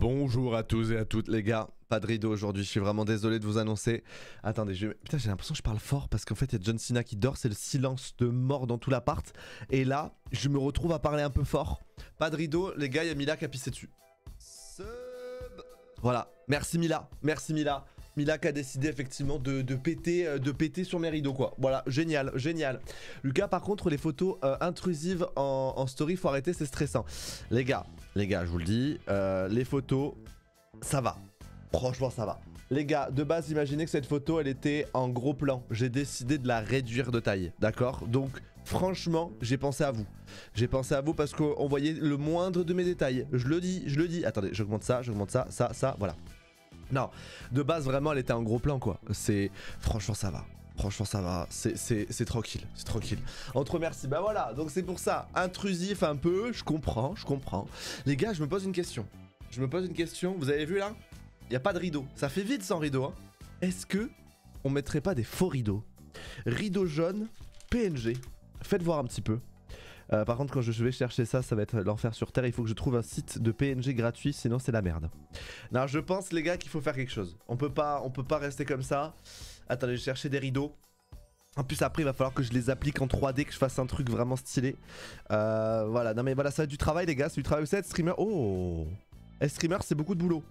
Bonjour à tous et à toutes les gars, pas de rideau aujourd'hui, je suis vraiment désolé de vous annoncer. Attendez, putain j'ai l'impression que je parle fort parce qu'en fait il y a John Cena qui dort, c'est le silence de mort dans tout l'appart. Et là, je me retrouve à parler un peu fort. Pas de rideau, les gars, il y a Mila qui a pissé dessus. Voilà, merci Mila, merci Mila. Mila qui a décidé effectivement de péter sur mes rideaux quoi. Voilà, génial, génial. Lucas par contre les photos intrusives en story faut arrêter, c'est stressant. Les gars, je vous le dis, les photos, ça va. Franchement ça va. Les gars, de base imaginez que cette photo elle était en gros plan. J'ai décidé de la réduire de taille, d'accord? Donc franchement j'ai pensé à vous. J'ai pensé à vous parce qu'on voyait le moindre de mes détails. Je le dis. Attendez, j'augmente ça, ça, voilà. Non, de base vraiment elle était en gros plan quoi. C'est... Franchement ça va. Franchement ça va, c'est tranquille, c'est tranquille. Entre merci, bah voilà, donc c'est pour ça, intrusif un peu, je comprends. Les gars, je me pose une question. Vous avez vu là? Il n'y a pas de rideau, ça fait vide sans rideau hein. Est-ce que on mettrait pas des faux rideaux? Rideau jaune, PNG, faites voir un petit peu. Par contre quand je vais chercher ça, ça va être l'enfer sur terre. Il faut que je trouve un site de PNG gratuit, sinon c'est la merde. Non, je pense les gars qu'il faut faire quelque chose. On peut pas rester comme ça. Attendez, je vais chercher des rideaux. En plus après il va falloir que je les applique en 3D, que je fasse un truc vraiment stylé. Voilà, non mais voilà, ça va être du travail les gars, c'est du travail. Vous savez, être streamer, oh, être streamer c'est beaucoup de boulot.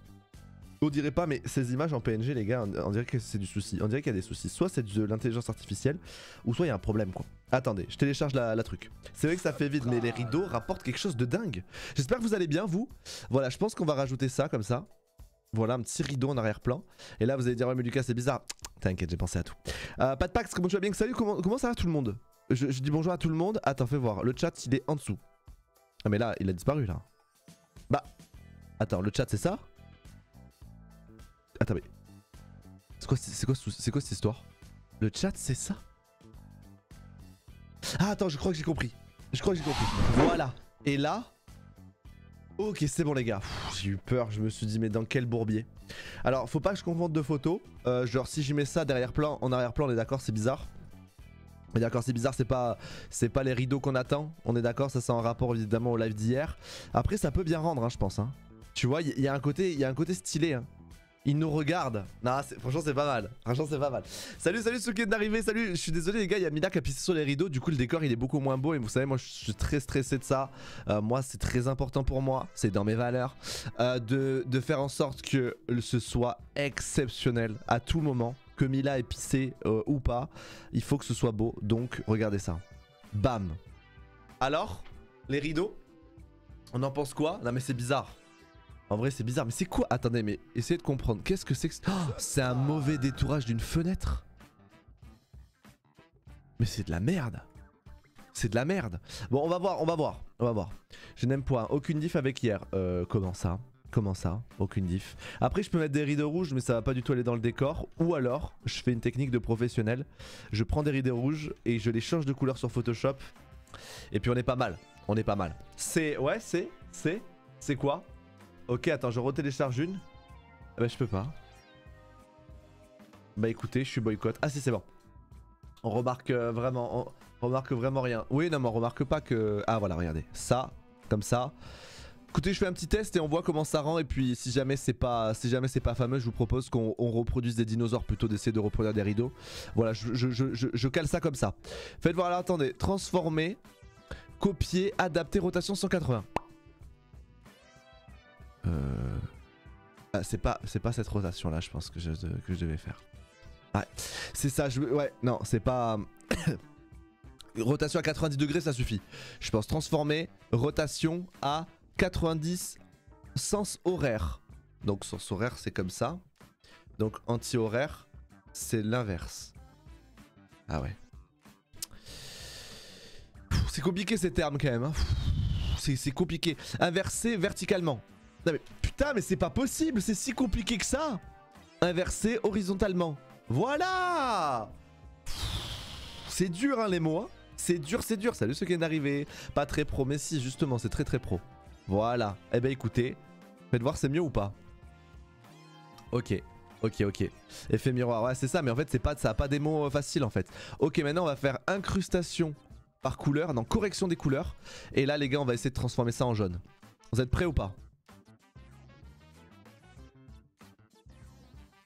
On dirait pas, mais ces images en PNG les gars, on dirait que c'est du souci. On dirait qu'il y a des soucis. Soit c'est de l'intelligence artificielle, ou soit il y a un problème quoi. Attendez, je télécharge la truc. C'est vrai que ça fait vide, mais les rideaux rapportent quelque chose de dingue. J'espère que vous allez bien vous. Voilà, je pense qu'on va rajouter ça comme ça. Voilà, un petit rideau en arrière-plan. Et là vous allez dire ouais mais Lucas c'est bizarre. T'inquiète, j'ai pensé à tout. Pas de Pax, comment tu vas bien? Salut, comment ça va tout le monde? Je dis bonjour à tout le monde. Attends, fais voir, le chat il est en dessous. Ah mais là, il a disparu là. Bah, attends, le chat c'est ça? Attends mais... C'est quoi cette histoire? Le chat c'est ça? Ah attends, je crois que j'ai compris. Voilà. Et là... Ok, c'est bon les gars. J'ai eu peur, je me suis dit mais dans quel bourbier. Alors faut pas que je confonde deux photos. Genre si j'y mets ça derrière-plan, en arrière-plan on est d'accord, c'est bizarre. On est d'accord, c'est bizarre, c'est pas les rideaux qu'on attend. On est d'accord, ça c'est en rapport évidemment au live d'hier. Après ça peut bien rendre hein, je pense hein. Tu vois, il y a un côté stylé hein. Il nous regarde. Non, franchement c'est pas mal. Salut ceux qui viennent d'arriver. Salut, je suis désolé les gars, il y a Mila qui a pissé sur les rideaux. Du coup le décor il est beaucoup moins beau. Et vous savez moi je suis très stressé de ça. Moi c'est très important pour moi. C'est dans mes valeurs. De faire en sorte que ce soit exceptionnel à tout moment. Que Mila ait pissé ou pas. Il faut que ce soit beau. Donc regardez ça. Bam. Alors, les rideaux, on en pense quoi? Non mais c'est bizarre. En vrai c'est bizarre, mais c'est quoi? Attendez, mais essayez de comprendre. Qu'est-ce que c'est que... Oh, c'est un mauvais détourage d'une fenêtre. Mais c'est de la merde. Bon, on va voir. Je n'aime point. Aucune diff avec hier. Comment ça? Aucune diff. Après je peux mettre des rideaux rouges, mais ça va pas du tout aller dans le décor. Ou alors, je fais une technique de professionnel. Je prends des rideaux rouges et je les change de couleur sur Photoshop. Et puis on est pas mal. C'est... Ouais, c'est quoi? Ok, attends, je retélécharge une. Bah je peux pas. Bah écoutez, je suis boycott. Ah si, c'est bon. On remarque vraiment rien. Oui, non mais on remarque pas que... Ah voilà, regardez. Ça, comme ça. Écoutez, je fais un petit test et on voit comment ça rend. Et puis si jamais c'est pas fameux, je vous propose qu'on reproduise des dinosaures plutôt d'essayer de reproduire des rideaux. Voilà, je cale ça comme ça. Faites voir là, attendez. Transformer, copier, adapter, rotation 180. C'est pas cette rotation là je pense que je devais faire. Ouais c'est ça, ouais non c'est pas... Rotation à 90 degrés ça suffit. Je pense transformer, rotation à 90 sens horaire. Donc sens horaire c'est comme ça. Donc anti-horaire c'est l'inverse. Ah ouais. C'est compliqué ces termes quand même hein. C'est compliqué. Inverser verticalement. Non mais putain mais c'est pas possible, c'est si compliqué que ça. Inverser horizontalement. Voilà. C'est dur hein les mots hein. C'est dur. Salut ceux qui viennent d'arriver. Pas très pro mais si justement c'est très pro. Voilà. Eh ben écoutez, faites voir c'est mieux ou pas. Ok. Effet miroir, ouais c'est ça mais en fait ça a pas des mots faciles en fait. Ok maintenant on va faire incrustation par couleur, non correction des couleurs. Et là les gars on va essayer de transformer ça en jaune. Vous êtes prêts ou pas?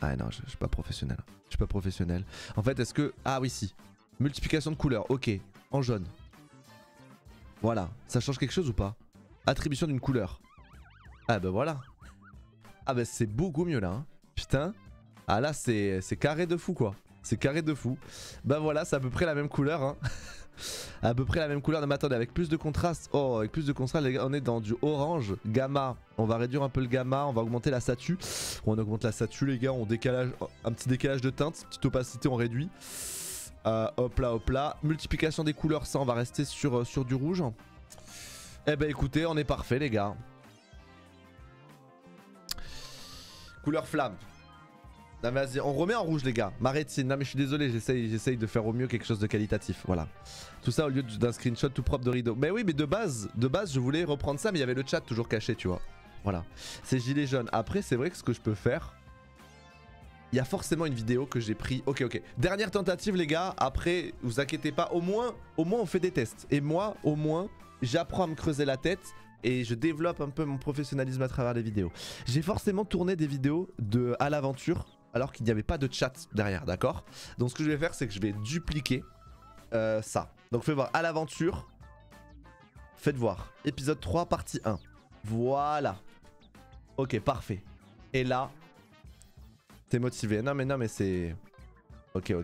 Ah non, je suis pas professionnel. Je suis pas professionnel. En fait, est-ce que... Ah oui, si. Multiplication de couleurs, ok. En jaune. Voilà. Ça change quelque chose ou pas? Attribution d'une couleur. Ah bah voilà. Ah bah c'est beaucoup mieux là. Hein. Putain. Ah là c'est carré de fou quoi. C'est carré de fou. Bah voilà, c'est à peu près la même couleur. Hein. À peu près la même couleur. Non mais attendez, avec plus de contraste. Oh, avec plus de contraste, les gars, on est dans du orange. Gamma. On va réduire un peu le gamma. On va augmenter la statue. On augmente la statue, les gars. On décalage, un petit décalage de teinte. Petite opacité, on réduit. Hop là, hop là. Multiplication des couleurs, ça, on va rester sur du rouge. Eh ben écoutez, on est parfait, les gars. Couleur flamme. Non mais vas-y, on remet en rouge les gars. Ma rétine, non mais je suis désolé, j'essaye de faire au mieux quelque chose de qualitatif, voilà. Tout ça au lieu d'un screenshot tout propre de rideau. Mais oui, mais de base je voulais reprendre ça, mais il y avait le chat toujours caché, tu vois. Voilà, c'est gilet jaune. Après, c'est vrai que ce que je peux faire, il y a forcément une vidéo que j'ai pris. Ok, dernière tentative les gars, après, vous inquiétez pas, au moins on fait des tests. Et moi, au moins, j'apprends à me creuser la tête. Et je développe un peu mon professionnalisme à travers les vidéos. J'ai forcément tourné des vidéos de à l'aventure alors qu'il n'y avait pas de chat derrière, d'accord? Donc ce que je vais faire, c'est que je vais dupliquer ça. Donc faites voir à l'aventure. Faites voir. Épisode 3, partie 1. Voilà. Ok, parfait. Et là, t'es motivé. Non mais c'est... Ok.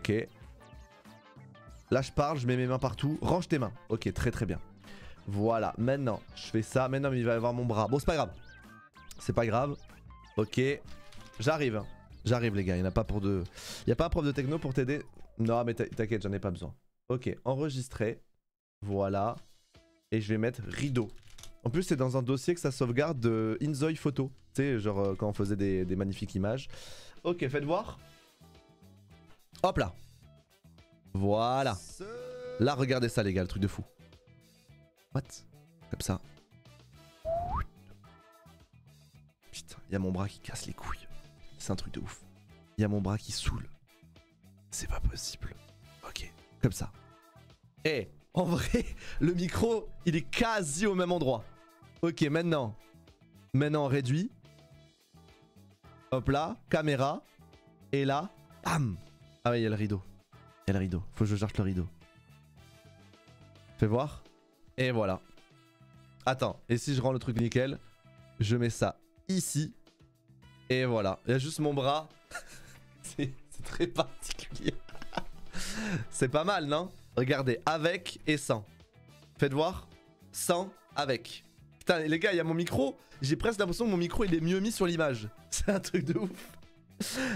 Là je parle, je mets mes mains partout. Range tes mains. Ok, très bien. Voilà, maintenant, je fais ça. Maintenant, il va y avoir mon bras. Bon, c'est pas grave. C'est pas grave. Ok. J'arrive. Hein. J'arrive, les gars. Il n'y a pas pour de... Il n'y a pas un prof de techno pour t'aider. Non, mais t'inquiète, j'en ai pas besoin. Ok, enregistré. Voilà. Et je vais mettre rideau. En plus, c'est dans un dossier que ça sauvegarde de Inzoi photo. Tu sais, genre quand on faisait des magnifiques images. Ok, faites voir. Hop là. Voilà. Là, regardez ça, les gars, le truc de fou. What? Comme ça. Putain, il y a mon bras qui casse les couilles. C'est un truc de ouf. Il y a mon bras qui saoule. C'est pas possible. Ok, comme ça. Eh, en vrai, le micro, il est quasi au même endroit. Ok, maintenant. Maintenant, on réduit. Hop là, caméra. Et là, bam. Ah ouais, il y a le rideau. Il y a le rideau. Faut que je cherche le rideau. Fais voir. Et voilà. Attends, et si je rends le truc nickel, je mets ça ici. Et voilà. Il y a juste mon bras. C'est très particulier. C'est pas mal, non? Regardez, avec et sans. Faites voir. Sans, avec. Putain, les gars, il y a mon micro. J'ai presque l'impression que mon micro, il est mieux mis sur l'image. C'est un truc de ouf.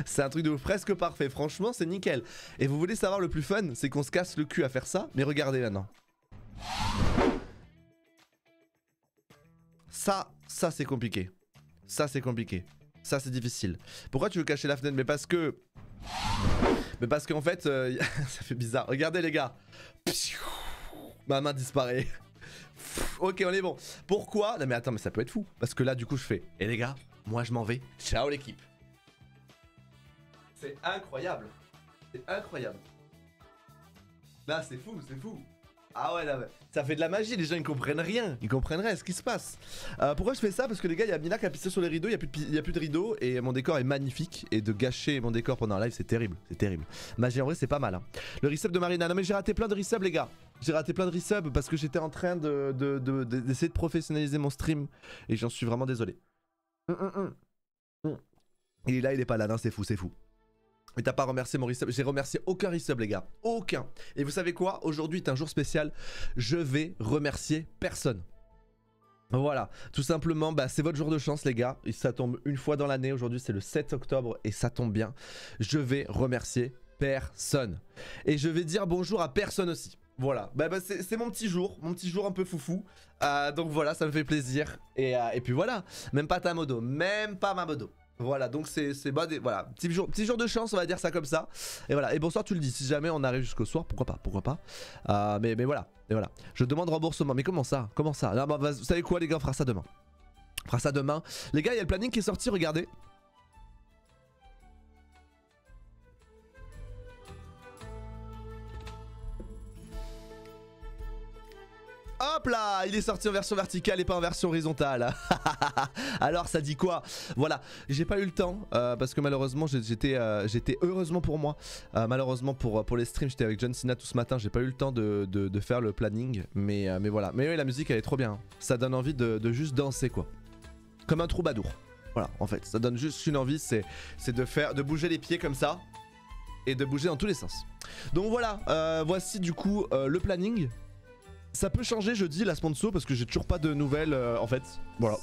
C'est un truc de ouf, presque parfait. Franchement, c'est nickel. Et vous voulez savoir le plus fun? C'est qu'on se casse le cul à faire ça. Mais regardez maintenant. Ça c'est compliqué. Ça c'est compliqué. Ça c'est difficile. Pourquoi tu veux cacher la fenêtre? Mais parce qu'en fait, ça fait bizarre. Regardez les gars. Ma main disparaît. Ok, on est bon. Pourquoi? Non mais attends, mais ça peut être fou. Parce que là du coup je fais. Et les gars, moi je m'en vais. Ciao l'équipe. C'est incroyable. C'est incroyable. Là c'est fou, c'est fou. Ah ouais, là, ça fait de la magie, les gens ils comprennent rien, ils comprennent rien ce qui se passe. Pourquoi je fais ça? Parce que les gars, il y a Mina qui a pissé sur les rideaux, il n'y a plus de rideaux et mon décor est magnifique. Et de gâcher mon décor pendant un live, c'est terrible, c'est terrible. Magie en vrai, c'est pas mal. Hein. Le resub de Marina, non mais j'ai raté plein de resubs les gars. J'ai raté plein de resubs parce que j'étais en train d'essayer de professionnaliser mon stream et j'en suis vraiment désolé. Il est là, il est pas là, non c'est fou, c'est fou. Mais t'as pas remercié mon resub, j'ai remercié aucun resub les gars, aucun. Et vous savez quoi, aujourd'hui est un jour spécial, je vais remercier personne. Voilà, tout simplement, bah, c'est votre jour de chance les gars, et ça tombe une fois dans l'année, aujourd'hui c'est le 7 octobre et ça tombe bien. Je vais remercier personne. Et je vais dire bonjour à personne aussi. Voilà, bah, c'est mon petit jour un peu foufou. Donc voilà, ça me fait plaisir. Et puis voilà, même pas ta modo, même pas ma modo. Voilà, donc c'est voilà, petit jour de chance, on va dire ça comme ça. Et voilà, et bonsoir, tu le dis, si jamais on arrive jusqu'au soir, pourquoi pas. Mais voilà, et voilà. Je demande remboursement, mais comment ça? Non, bah, vous savez quoi les gars, on fera ça demain. Les gars, il y a le planning qui est sorti, regardez. Hop Hop là, il est sorti en version verticale et pas en version horizontale. Alors ça dit quoi? Voilà, j'ai pas eu le temps parce que malheureusement j'étais heureusement pour moi, malheureusement pour les streams, j'étais avec John Cena tout ce matin, j'ai pas eu le temps de faire le planning, mais voilà. Mais oui, la musique elle est trop bien, hein. Ça donne envie de juste danser quoi, comme un troubadour. Voilà, en fait, ça donne juste une envie, c'est de bouger les pieds comme ça et de bouger dans tous les sens. Donc voilà, voici du coup le planning. Ça peut changer jeudi la sponsor parce que j'ai toujours pas de nouvelles en fait. Voilà.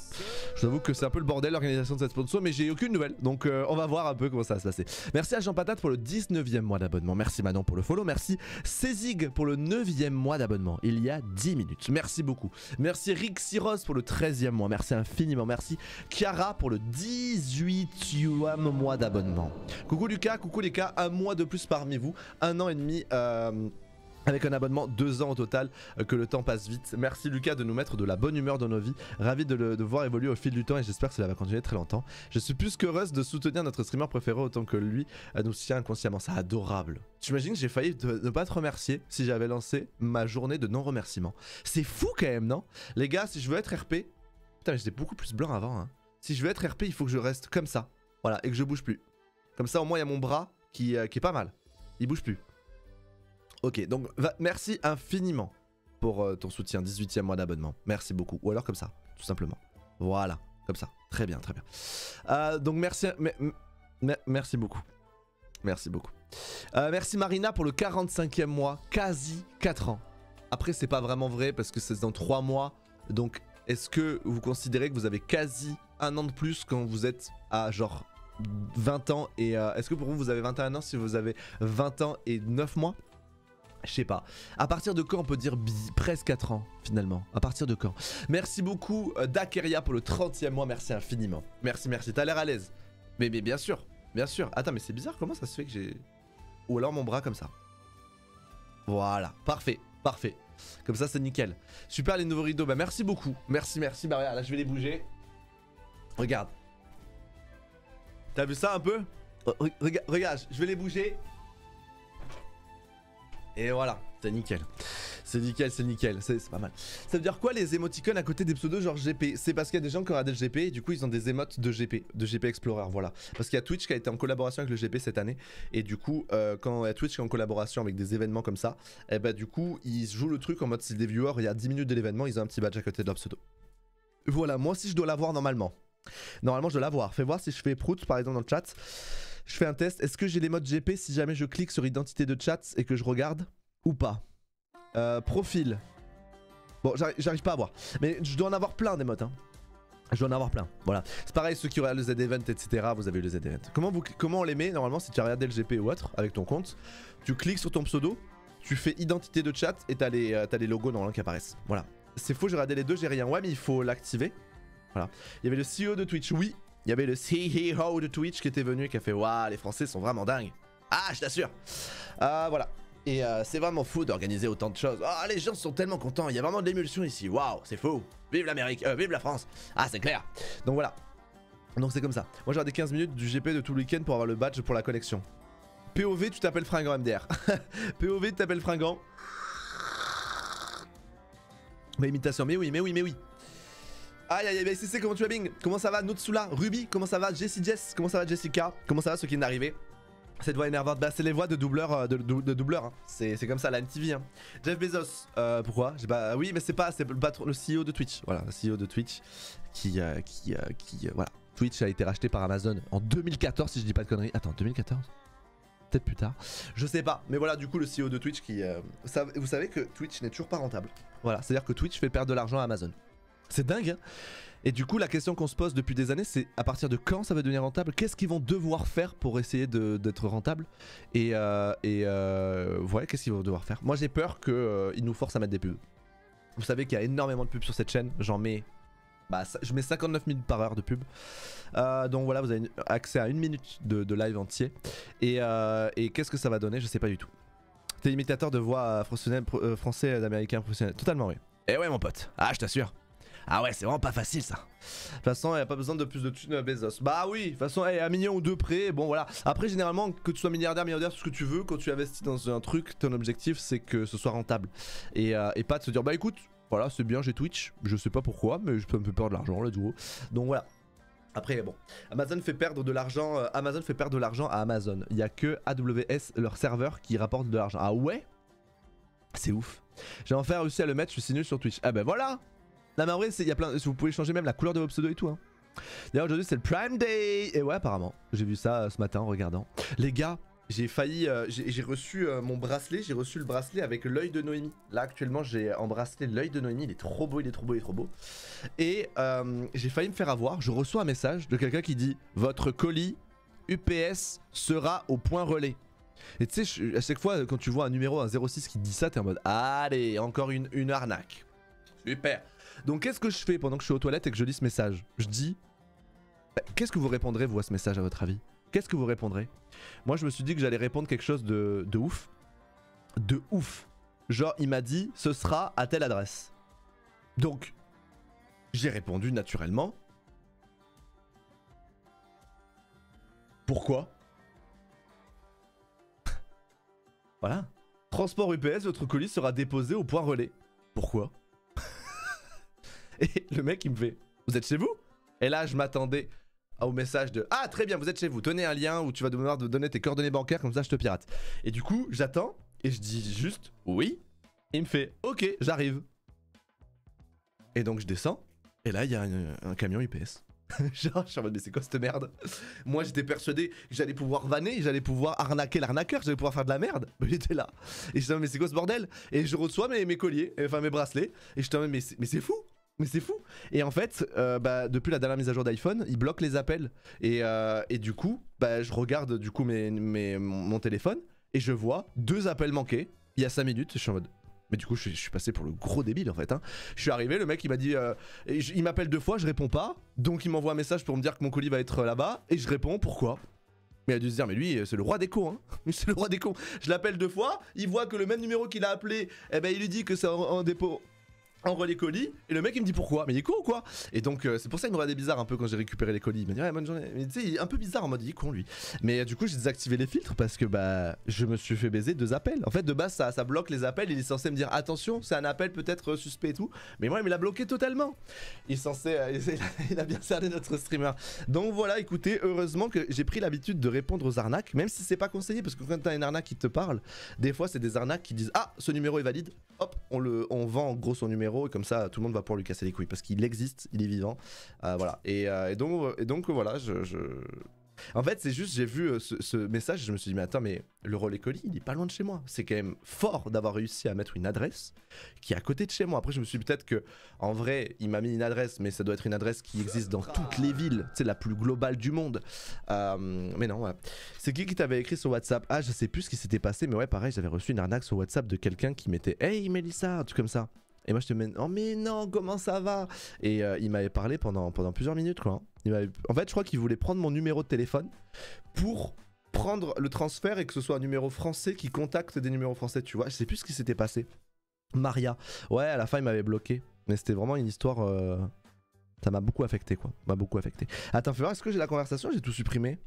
Je t'avoue que c'est un peu le bordel l'organisation de cette sponsor, mais j'ai aucune nouvelle. Donc on va voir un peu comment ça va se passer. Merci à Jean Patate pour le 19e mois d'abonnement. Merci Manon pour le follow. Merci Cézig pour le 9e mois d'abonnement. Il y a 10 minutes. Merci beaucoup. Merci Rick Siros pour le 13e mois. Merci infiniment. Merci Chiara pour le 18e mois d'abonnement. Coucou Lucas, coucou les cas. Un mois de plus parmi vous. Un an et demi. Avec un abonnement, 2 ans au total, que le temps passe vite. Merci Lucas de nous mettre de la bonne humeur dans nos vies. Ravi de voir évoluer au fil du temps et j'espère que cela va continuer très longtemps. Je suis plus qu'heureuse de soutenir notre streamer préféré autant que lui nous soutient inconsciemment. C'est adorable. T'imagines que j'ai failli ne pas te remercier si j'avais lancé ma journée de non-remerciement. C'est fou quand même, non? Les gars, si je veux être RP... Putain mais j'étais beaucoup plus blanc avant, hein. Si je veux être RP, il faut que je reste comme ça. Voilà, et que je bouge plus. Comme ça au moins il y a mon bras qui est pas mal. Il bouge plus. Ok, donc merci infiniment pour ton soutien, 18e mois d'abonnement. Merci beaucoup. Ou alors comme ça, tout simplement. Voilà, comme ça. Très bien, très bien. Donc merci, merci beaucoup. Merci beaucoup. Merci Marina pour le 45e mois, quasi 4 ans. Après, c'est pas vraiment vrai parce que c'est dans 3 mois. Donc, est-ce que vous considérez que vous avez quasi 1 an de plus quand vous êtes à genre 20 ans et est-ce que pour vous, vous avez 21 ans si vous avez 20 ans et 9 mois? Je sais pas. À partir de quand on peut dire presque 4 ans finalement? À partir de quand? Merci beaucoup Dakeria pour le 30e mois, merci infiniment. Merci, merci, t'as l'air à l'aise. Mais bien sûr, bien sûr. Attends mais c'est bizarre, comment ça se fait que j'ai... Ou alors mon bras comme ça. Voilà, parfait, parfait. Comme ça c'est nickel. Super les nouveaux rideaux, bah merci beaucoup. Merci, merci, bah regarde, là je vais les bouger. Regarde. T'as vu ça un peu? Regarde, je vais les bouger. Et voilà, c'est nickel. C'est nickel, c'est nickel, c'est pas mal. Ça veut dire quoi les émoticônes à côté des pseudos genre GP? C'est parce qu'il y a des gens qui ont regardé le GP et du coup ils ont des émotes de GP Explorer, voilà. Parce qu'il y a Twitch qui a été en collaboration avec le GP cette année. Et du coup, quand il y a Twitch qui est en collaboration avec des événements comme ça, et bah du coup, ils jouent le truc en mode si des viewers, il y a 10 minutes de l'événement, ils ont un petit badge à côté de leur pseudo. Voilà, moi aussi je dois l'avoir normalement. Normalement je dois l'avoir. Fais voir si je fais prout par exemple dans le chat. Je fais un test, est-ce que j'ai les modes GP si jamais je clique sur identité de chat et que je regarde ou pas? Profil. Bon, j'arrive pas à voir. Mais je dois en avoir plein des modes, hein. Je dois en avoir plein, voilà. C'est pareil, ceux qui regardent le Z-Event, etc. Vous avez eu le Z-Event. Comment on les met normalement si tu as regardé le GP ou autre avec ton compte? Tu cliques sur ton pseudo, tu fais identité de chat et t'as les logos normalement qui apparaissent. Voilà. C'est faux, j'ai regardé les deux, j'ai rien. Ouais, mais il faut l'activer. Voilà. Il y avait le CEO de Twitch, oui. Il y avait le CEO de Twitch qui était venu et qui a fait waouh, les Français sont vraiment dingues. Ah, je t'assure. Voilà. Et c'est vraiment fou d'organiser autant de choses. Oh, les gens sont tellement contents. Il y a vraiment de l'émulsion ici. Waouh, c'est fou. Vive l'Amérique, vive la France. Ah, c'est clair. Donc voilà. Donc c'est comme ça. Moi j'ai regardé 15 minutes du GP de tout le week-end pour avoir le badge pour la connexion. POV, tu t'appelles Fringant MDR. POV, tu t'appelles Fringant. Ma imitation, mais oui, mais oui, mais oui. Aïe aïe aïe, CC, comment tu vas Bing? Comment ça va Notsula? Ruby, comment ça va? Jessie Jess, comment ça va Jessica? Comment ça va ceux qui viennent d'arriver? Cette voix énervante, bah c'est les voix de doubleurs, de doubleurs, hein. C'est comme ça la MTV, hein. Jeff Bezos, pourquoi? Bah oui mais c'est le patron, le CEO de Twitch, voilà, le CEO de Twitch qui voilà. Twitch a été racheté par Amazon en 2014 si je dis pas de conneries. Attends, 2014? Peut-être plus tard. Je sais pas, mais voilà du coup le CEO de Twitch qui... vous savez que Twitch n'est toujours pas rentable. Voilà, c'est-à-dire que Twitch fait perdre de l'argent à Amazon. C'est dingue, hein. Et du coup la question qu'on se pose depuis des années c'est à partir de quand ça va devenir rentable? Qu'est-ce qu'ils vont devoir faire pour essayer d'être rentable? Et ouais, qu'est-ce qu'ils vont devoir faire? Moi j'ai peur qu'ils nous forcent à mettre des pubs. Vous savez qu'il y a énormément de pubs sur cette chaîne. J'en mets... Bah, je mets 59 minutes par heure de pub. Donc voilà, vous avez accès à 1 minute de live entier. Et qu'est-ce que ça va donner? Je sais pas du tout. T'es imitateur de voix français d'américain professionnel. Totalement oui. Eh ouais mon pote, ah je t'assure. Ah ouais, c'est vraiment pas facile ça. De toute façon, il n'y a pas besoin de plus de thunes Bezos. Bah oui, de toute façon, un million ou deux près, bon voilà. Après, généralement, que tu sois milliardaire, milliardaire, tout ce que tu veux, quand tu investis dans un truc, ton objectif, c'est que ce soit rentable. Et pas de se dire, bah écoute, Voilà, c'est bien, j'ai Twitch. Je sais pas pourquoi, mais ça me fait perdre de l'argent, let's go. Donc voilà. Après, bon, Amazon fait perdre de l'argent à Amazon. Il y a que AWS, leur serveur, qui rapporte de l'argent. Ah ouais? C'est ouf. J'ai enfin réussi à le mettre, je suis nul sur Twitch. Ah ben voilà! Non mais en vrai, il y a plein. Vous pouvez changer même la couleur de vos pseudos et tout. Hein. D'ailleurs, aujourd'hui, c'est le Prime Day! Et ouais, apparemment. J'ai vu ça ce matin en regardant. Les gars, j'ai failli. J'ai reçu mon bracelet. J'ai reçu le bracelet avec l'œil de Noémie. Là, actuellement, j'ai en bracelet l'œil de Noémie. Il est trop beau, il est trop beau, il est trop beau. Et j'ai failli me faire avoir. Je reçois un message de quelqu'un qui dit: votre colis UPS sera au point relais. Et tu sais, à chaque fois, quand tu vois un numéro, un 06 qui dit ça, t'es en mode: allez, encore une arnaque. Super. Donc, qu'est-ce que je fais pendant que je suis aux toilettes et que je lis ce message? Je dis: qu'est-ce que vous répondrez, vous, à ce message, à votre avis? Qu'est-ce que vous répondrez? Moi, je me suis dit que j'allais répondre quelque chose de ouf. De ouf. Genre, il m'a dit: ce sera à telle adresse. Donc, j'ai répondu naturellement: pourquoi? Voilà. Transport UPS, votre colis sera déposé au point relais. Pourquoi? Et le mec il me fait: vous êtes chez vous? Et là je m'attendais au message de: ah très bien, vous êtes chez vous, tenez un lien où tu vas devoir donner tes coordonnées bancaires, comme ça je te pirate. Et du coup j'attends et je dis juste oui. Il me fait: ok, j'arrive. Et donc je descends et là il y a un camion UPS. Genre je suis en mode: mais c'est quoi cette merde? Moi j'étais persuadé que j'allais pouvoir vanner, j'allais pouvoir arnaquer l'arnaqueur, j'allais pouvoir faire de la merde. Mais j'étais là. Et je me dis: mais c'est quoi ce bordel? Et je reçois mes colliers, enfin mes bracelets. Et je me dis: mais c'est fou! Mais c'est fou! Et en fait, depuis la dernière mise à jour d'iPhone, il bloque les appels. Et du coup, je regarde du coup mon téléphone et je vois 2 appels manqués il y a 5 minutes. Je suis en mode: mais du coup, je suis passé pour le gros débile en fait. Hein. Je suis arrivé, le mec il m'a dit, il m'appelle 2 fois, je réponds pas. Donc il m'envoie un message pour me dire que mon colis va être là-bas. Et je réponds: pourquoi? Mais il a dû se dire: mais lui, c'est le roi des cons. Hein. C'est le roi des cons. Je l'appelle 2 fois, il voit que le même numéro qu'il a appelé, il lui dit que c'est en dépôt. En relais colis, et le mec il me dit: pourquoi? Mais il est con ou quoi? Et donc c'est pour ça qu'il me regardait bizarre un peu quand j'ai récupéré les colis. Il m'a dit: ouais, bonne journée. Mais tu sais, il est un peu bizarre en mode: il est con lui. Mais du coup j'ai désactivé les filtres parce que je me suis fait baiser 2 appels. En fait de base ça bloque les appels, il est censé me dire: attention, c'est un appel peut-être suspect et tout. Mais moi il me l'a bloqué totalement. Il est censé, il a bien cerné notre streamer. Donc voilà, écoutez, heureusement que j'ai pris l'habitude de répondre aux arnaques, même si c'est pas conseillé, parce que quand t'as une arnaque qui te parle, des fois c'est des arnaques qui disent: ah, ce numéro est valide, hop, on vend en gros son numéro. Et comme ça tout le monde va pouvoir lui casser les couilles parce qu'il existe, il est vivant, voilà. Et donc voilà, en fait c'est juste, j'ai vu ce message, je me suis dit: mais attends, mais le relais colis il est pas loin de chez moi, c'est quand même fort d'avoir réussi à mettre une adresse qui est à côté de chez moi. Après je me suis dit peut-être que en vrai il m'a mis une adresse, mais ça doit être une adresse qui existe dans toutes les villes, c'est la plus globale du monde, mais non, voilà. C'est qui t'avait écrit sur WhatsApp? Ah, je sais plus ce qui s'était passé, mais ouais pareil, j'avais reçu une arnaque sur WhatsApp de quelqu'un qui mettait: hey Mélissa, un truc comme ça. Et moi je te mets: oh mais non, comment ça va? Et il m'avait parlé pendant plusieurs minutes quoi. En fait je crois qu'il voulait prendre mon numéro de téléphone pour prendre le transfert et que ce soit un numéro français qui contacte des numéros français, tu vois. Je sais plus ce qui s'était passé. Maria. Ouais, à la fin il m'avait bloqué. Mais c'était vraiment une histoire... Ça m'a beaucoup affecté quoi. M'a beaucoup affecté. Attends, fais voir, est-ce que j'ai la conversation? J'ai tout supprimé.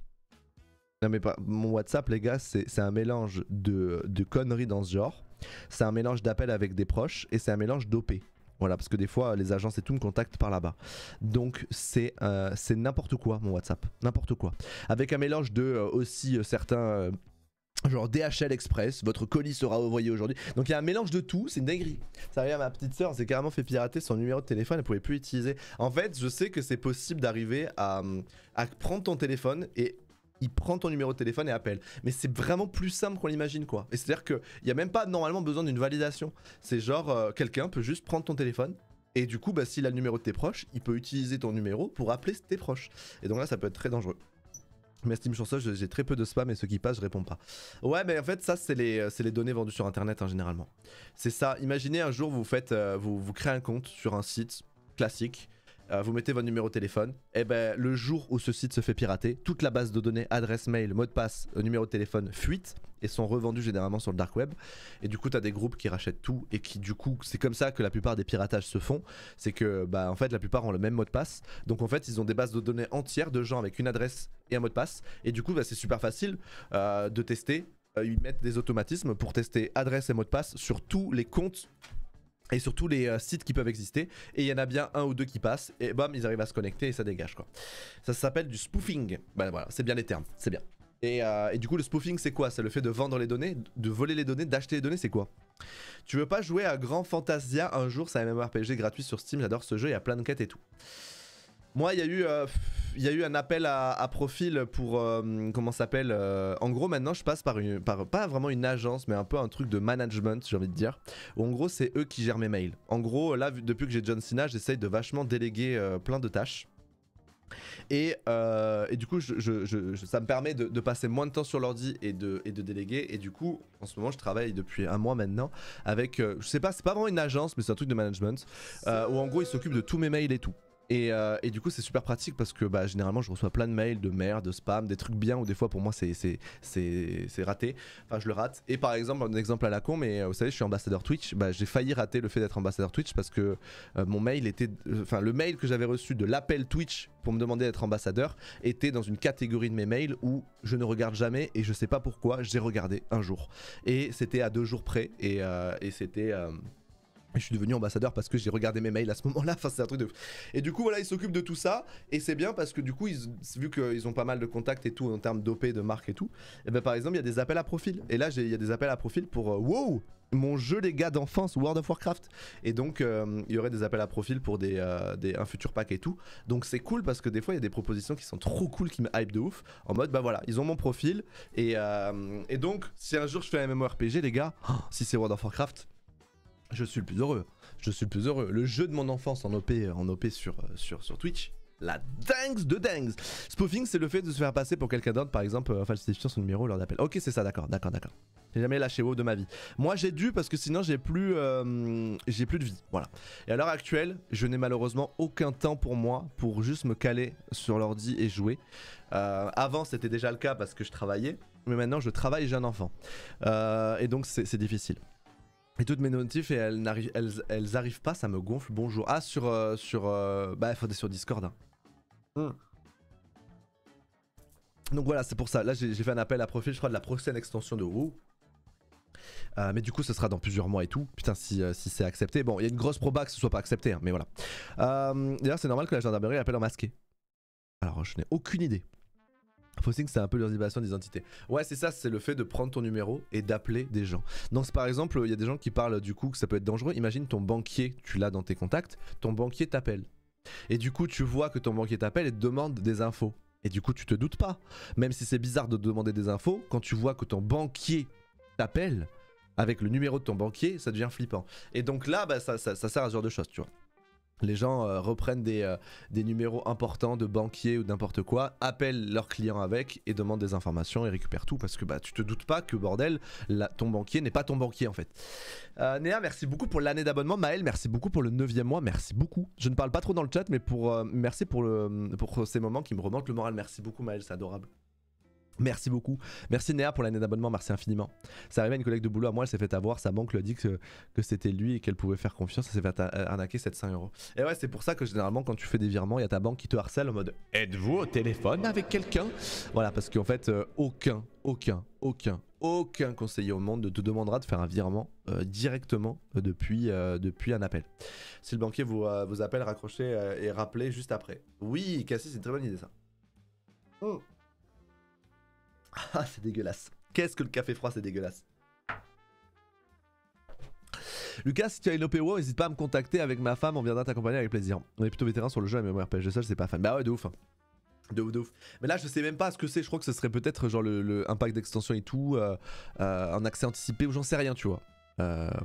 Non mais pas... Mon WhatsApp les gars, c'est un mélange de conneries dans ce genre. C'est un mélange d'appels avec des proches et c'est un mélange d'OP. Voilà, parce que des fois les agences et tout me contactent par là-bas. Donc c'est n'importe quoi mon WhatsApp, n'importe quoi. Avec un mélange de aussi certains genre DHL Express, votre colis sera envoyé aujourd'hui. Donc il y a un mélange de tout, c'est une dinguerie. Ça arrive à ma petite soeur, elle s'est carrément fait pirater son numéro de téléphone, elle pouvait plus l'utiliser. En fait, je sais que c'est possible d'arriver à prendre ton téléphone et il prend ton numéro de téléphone et appelle. Mais c'est vraiment plus simple qu'on l'imagine quoi. Et c'est à dire qu'il n'y a même pas normalement besoin d'une validation. C'est genre quelqu'un peut juste prendre ton téléphone et du coup s'il a le numéro de tes proches, il peut utiliser ton numéro pour appeler tes proches. Et donc là ça peut être très dangereux. Mais estime sur ça, j'ai très peu de spam et ceux qui passent je réponds pas. Ouais mais en fait ça c'est les données vendues sur internet hein, généralement. C'est ça, imaginez un jour vous faites, vous créez un compte sur un site classique. Vous mettez votre numéro de téléphone, et le jour où ce site se fait pirater, toute la base de données, adresse mail, mot de passe, numéro de téléphone fuite et sont revendus généralement sur le dark web. Et du coup, tu as des groupes qui rachètent tout et qui du coup, c'est comme ça que la plupart des piratages se font. C'est que en fait, la plupart ont le même mot de passe. Donc en fait, ils ont des bases de données entières de gens avec une adresse et un mot de passe. Et du coup, c'est super facile de tester. Ils mettent des automatismes pour tester adresse et mot de passe sur tous les comptes et surtout les sites qui peuvent exister, et il y en a bien un ou deux qui passent, et bam, ils arrivent à se connecter et ça dégage quoi. Ça s'appelle du spoofing, bah voilà, c'est bien les termes, c'est bien. Et du coup le spoofing c'est quoi? C'est le fait de vendre les données, de voler les données, d'acheter les données, c'est quoi? Tu veux pas jouer à Grand Fantasia un jour? C'est un MMORPG gratuit sur Steam, j'adore ce jeu, il y a plein de quêtes et tout. Moi, il y a eu un appel à profil pour comment ça s'appelle en gros, maintenant, je passe par pas vraiment une agence, mais un peu un truc de management, j'ai envie de dire. Où en gros, c'est eux qui gèrent mes mails. En gros, là, depuis que j'ai John Cena, j'essaye de vachement déléguer plein de tâches. Et du coup, ça me permet de passer moins de temps sur l'ordi et de déléguer. Et du coup, en ce moment, je travaille depuis un mois maintenant avec, je sais pas, c'est pas vraiment une agence, mais c'est un truc de management où en gros, ils s'occupent de tous mes mails et tout. Et du coup c'est super pratique parce que bah, généralement je reçois plein de mails de merde, de spam, des trucs bien ou des fois pour moi c'est raté, enfin je le rate. Et par exemple, un exemple à la con, mais vous savez je suis ambassadeur Twitch, bah, j'ai failli rater le fait d'être ambassadeur Twitch parce que mon mail était, enfin le mail que j'avais reçu de l'appel Twitch pour me demander d'être ambassadeur était dans une catégorie de mes mails où je ne regarde jamais et je sais pas pourquoi j'ai regardé un jour. Et c'était à 2 jours près et c'était... je suis devenu ambassadeur parce que j'ai regardé mes mails à ce moment-là, enfin c'est un truc de... Et du coup voilà, ils s'occupent de tout ça, et c'est bien parce que du coup, vu qu'ils ont pas mal de contacts et tout en termes d'OP, de marque et tout, et ben par exemple, il y a des appels à profil. Et là, il y a des appels à profil pour... wow, mon jeu les gars d'enfance, World of Warcraft. Et donc, il y aurait des appels à profil pour un futur pack et tout. Donc c'est cool parce que des fois, il y a des propositions qui sont trop cool, qui me hype de ouf. En mode, bah voilà, ils ont mon profil. Et donc, si un jour je fais un MMORPG, les gars, si c'est World of Warcraft... je suis le plus heureux, je suis le plus heureux. Le jeu de mon enfance en OP sur Twitch, la dingue de dingue. Spoofing, c'est le fait de se faire passer pour quelqu'un d'autre, par exemple, falsifiant son numéro lors d'appel. Ok, c'est ça, d'accord. J'ai jamais lâché WoW de ma vie. Moi, j'ai dû parce que sinon j'ai plus de vie, voilà. Et à l'heure actuelle, je n'ai malheureusement aucun temps pour moi pour juste me caler sur l'ordi et jouer. Avant, c'était déjà le cas parce que je travaillais, mais maintenant je travaille et j'ai un enfant. Et donc c'est difficile. Et toutes mes notifs, et elles arrivent pas, ça me gonfle. Bonjour. Ah, bah, il faut être sur Discord. Hein. Donc voilà, c'est pour ça. Là, j'ai fait un appel à profil, je crois, de la prochaine extension de WoW. Mais du coup, ce sera dans plusieurs mois et tout. Putain, si c'est accepté. Bon, il y a une grosse proba que ce soit pas accepté, hein, mais voilà. D'ailleurs, c'est normal que la gendarmerie appelle en masqué. Alors, je n'ai aucune idée. Phosing, c'est un peu l'usurpation d'identité. Ouais, c'est ça, c'est le fait de prendre ton numéro et d'appeler des gens. Donc, par exemple, il y a des gens qui parlent du coup que ça peut être dangereux. Imagine ton banquier, tu l'as dans tes contacts, ton banquier t'appelle. Et du coup, tu vois que ton banquier t'appelle et te demande des infos. Et du coup, tu te doutes pas. Même si c'est bizarre de te demander des infos, quand tu vois que ton banquier t'appelle avec le numéro de ton banquier, ça devient flippant. Et donc là, bah, ça sert à ce genre de choses, tu vois. Les gens reprennent des numéros importants de banquiers ou n'importe quoi, appellent leurs clients avec et demandent des informations et récupèrent tout parce que bah, tu te doutes pas que bordel, ton banquier n'est pas ton banquier en fait. Néa, merci beaucoup pour l'année d'abonnement. Maël, merci beaucoup pour le 9e mois, merci beaucoup. Je ne parle pas trop dans le chat, mais merci pour ces moments qui me remontent le moral. Merci beaucoup Maël, c'est adorable. Merci beaucoup. Merci Néa pour l'année d'abonnement, merci infiniment. Ça arrive à une collègue de boulot à moi, elle s'est fait avoir, sa banque lui a dit que c'était lui et qu'elle pouvait faire confiance, elle s'est fait arnaquer 700 €. Et ouais, c'est pour ça que généralement quand tu fais des virements, il y a ta banque qui te harcèle en mode êtes-vous au téléphone avec quelqu'un? Voilà, parce qu'en fait, aucun conseiller au monde ne te demandera de faire un virement directement depuis un appel. Si le banquier vous appelle, raccrochez et rappelez juste après. Oui, Cassie, c'est une très bonne idée ça. Oh. Ah, c'est dégueulasse. Qu'est-ce que le café froid, c'est dégueulasse. Lucas, si tu as une OPWO, n'hésite pas à me contacter avec ma femme, on viendra t'accompagner avec plaisir. On est plutôt vétéran sur le jeu, mais moi RPG seul, c'est pas fan. Bah ouais, de ouf. De ouf. Mais là, je sais même pas ce que c'est. Je crois que ce serait peut-être genre un pack d'extension et tout, un accès anticipé ou j'en sais rien, tu vois.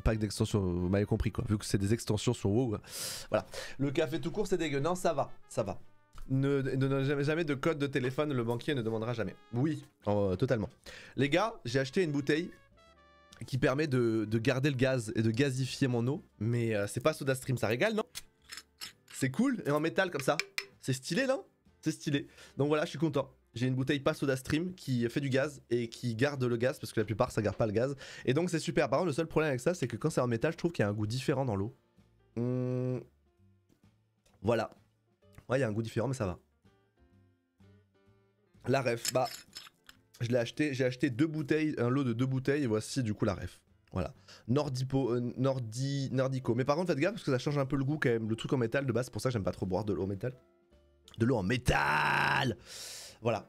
Pack d'extension, vous m'avez compris quoi. Vu que c'est des extensions sur WoW. Voilà. Le café tout court, c'est dégueu. Non, ça va. Ne donnez jamais de code de téléphone, le banquier ne demandera jamais. Oui, totalement. Les gars, j'ai acheté une bouteille qui permet de garder le gaz et de gazifier mon eau. Mais c'est pas SodaStream, ça régale, non? C'est cool, et en métal comme ça. C'est stylé, non? C'est stylé. Donc voilà, je suis content. J'ai une bouteille pas SodaStream qui fait du gaz et qui garde le gaz parce que la plupart ça garde pas le gaz. Et donc c'est super. Par contre, le seul problème avec ça, c'est que quand c'est en métal, je trouve qu'il y a un goût différent dans l'eau. Voilà. Ouais, il y a un goût différent, mais ça va. La ref, bah, je l'ai acheté, j'ai acheté 2 bouteilles, un lot de 2 bouteilles, et voici du coup la ref. Voilà. Nordico. Mais par contre, faites gaffe parce que ça change un peu le goût quand même. Le truc en métal de base, c'est pour ça que j'aime pas trop boire de l'eau en métal. De l'eau en métal. Voilà.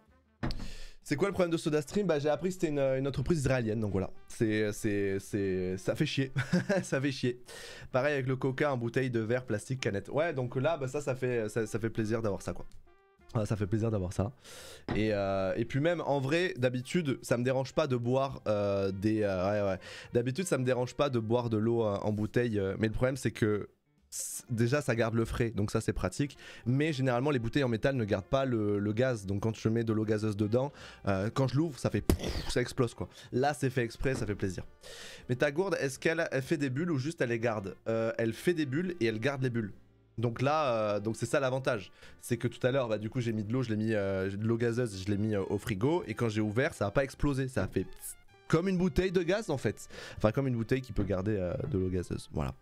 C'est quoi le problème de SodaStream? Bah j'ai appris que c'était une entreprise israélienne, donc voilà. Ça fait chier. Ça fait chier. Pareil avec le coca en bouteille de verre, plastique, canette. Ouais, donc là, bah ça fait plaisir d'avoir ça, quoi. Ah, ça fait plaisir d'avoir ça. Et puis même, en vrai, d'habitude, ça me dérange pas de boire ouais. D'habitude, ça me dérange pas de boire de l'eau en bouteille. Mais le problème, c'est que déjà, ça garde le frais. Donc ça, c'est pratique. Mais généralement, les bouteilles en métal ne gardent pas le gaz. Donc quand je mets de l'eau gazeuse dedans, quand je l'ouvre, ça fait... ça explose, quoi. Là, c'est fait exprès, ça fait plaisir. Mais ta gourde, est-ce qu'elle fait des bulles ou juste elle les garde? Elle fait des bulles et elle garde les bulles. Donc là, donc c'est ça l'avantage, c'est que tout à l'heure, bah, du coup j'ai mis de l'eau, de l'eau gazeuse, je l'ai mis au frigo et quand j'ai ouvert, ça a pas explosé, ça a fait comme une bouteille de gaz en fait, enfin comme une bouteille qui peut garder de l'eau gazeuse. Voilà.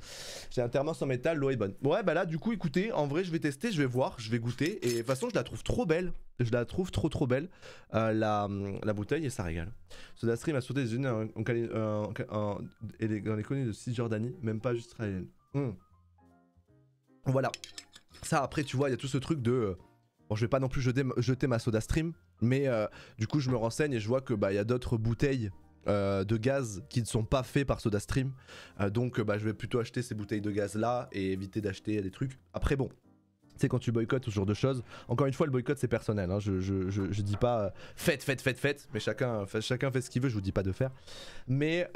J'ai un thermos en métal, l'eau est bonne. Ouais bah là du coup écoutez, en vrai je vais tester, je vais voir, je vais goûter et de toute façon je la trouve trop belle, je la trouve trop belle la bouteille et ça régale. SodaStream a sauté des unes dans les colonies de Cisjordanie, même pas juste israélienne. Voilà. Ça après tu vois il y a tout ce truc de bon je vais pas non plus jeter ma SodaStream mais du coup je me renseigne et je vois que bah il y a d'autres bouteilles de gaz qui ne sont pas faits par SodaStream donc bah je vais plutôt acheter ces bouteilles de gaz là et éviter d'acheter des trucs. Après bon, c'est quand tu boycottes ce genre de choses. Encore une fois, le boycott c'est personnel. Hein. Je dis pas faites, mais chacun fait ce qu'il veut. Je vous dis pas de faire. Mais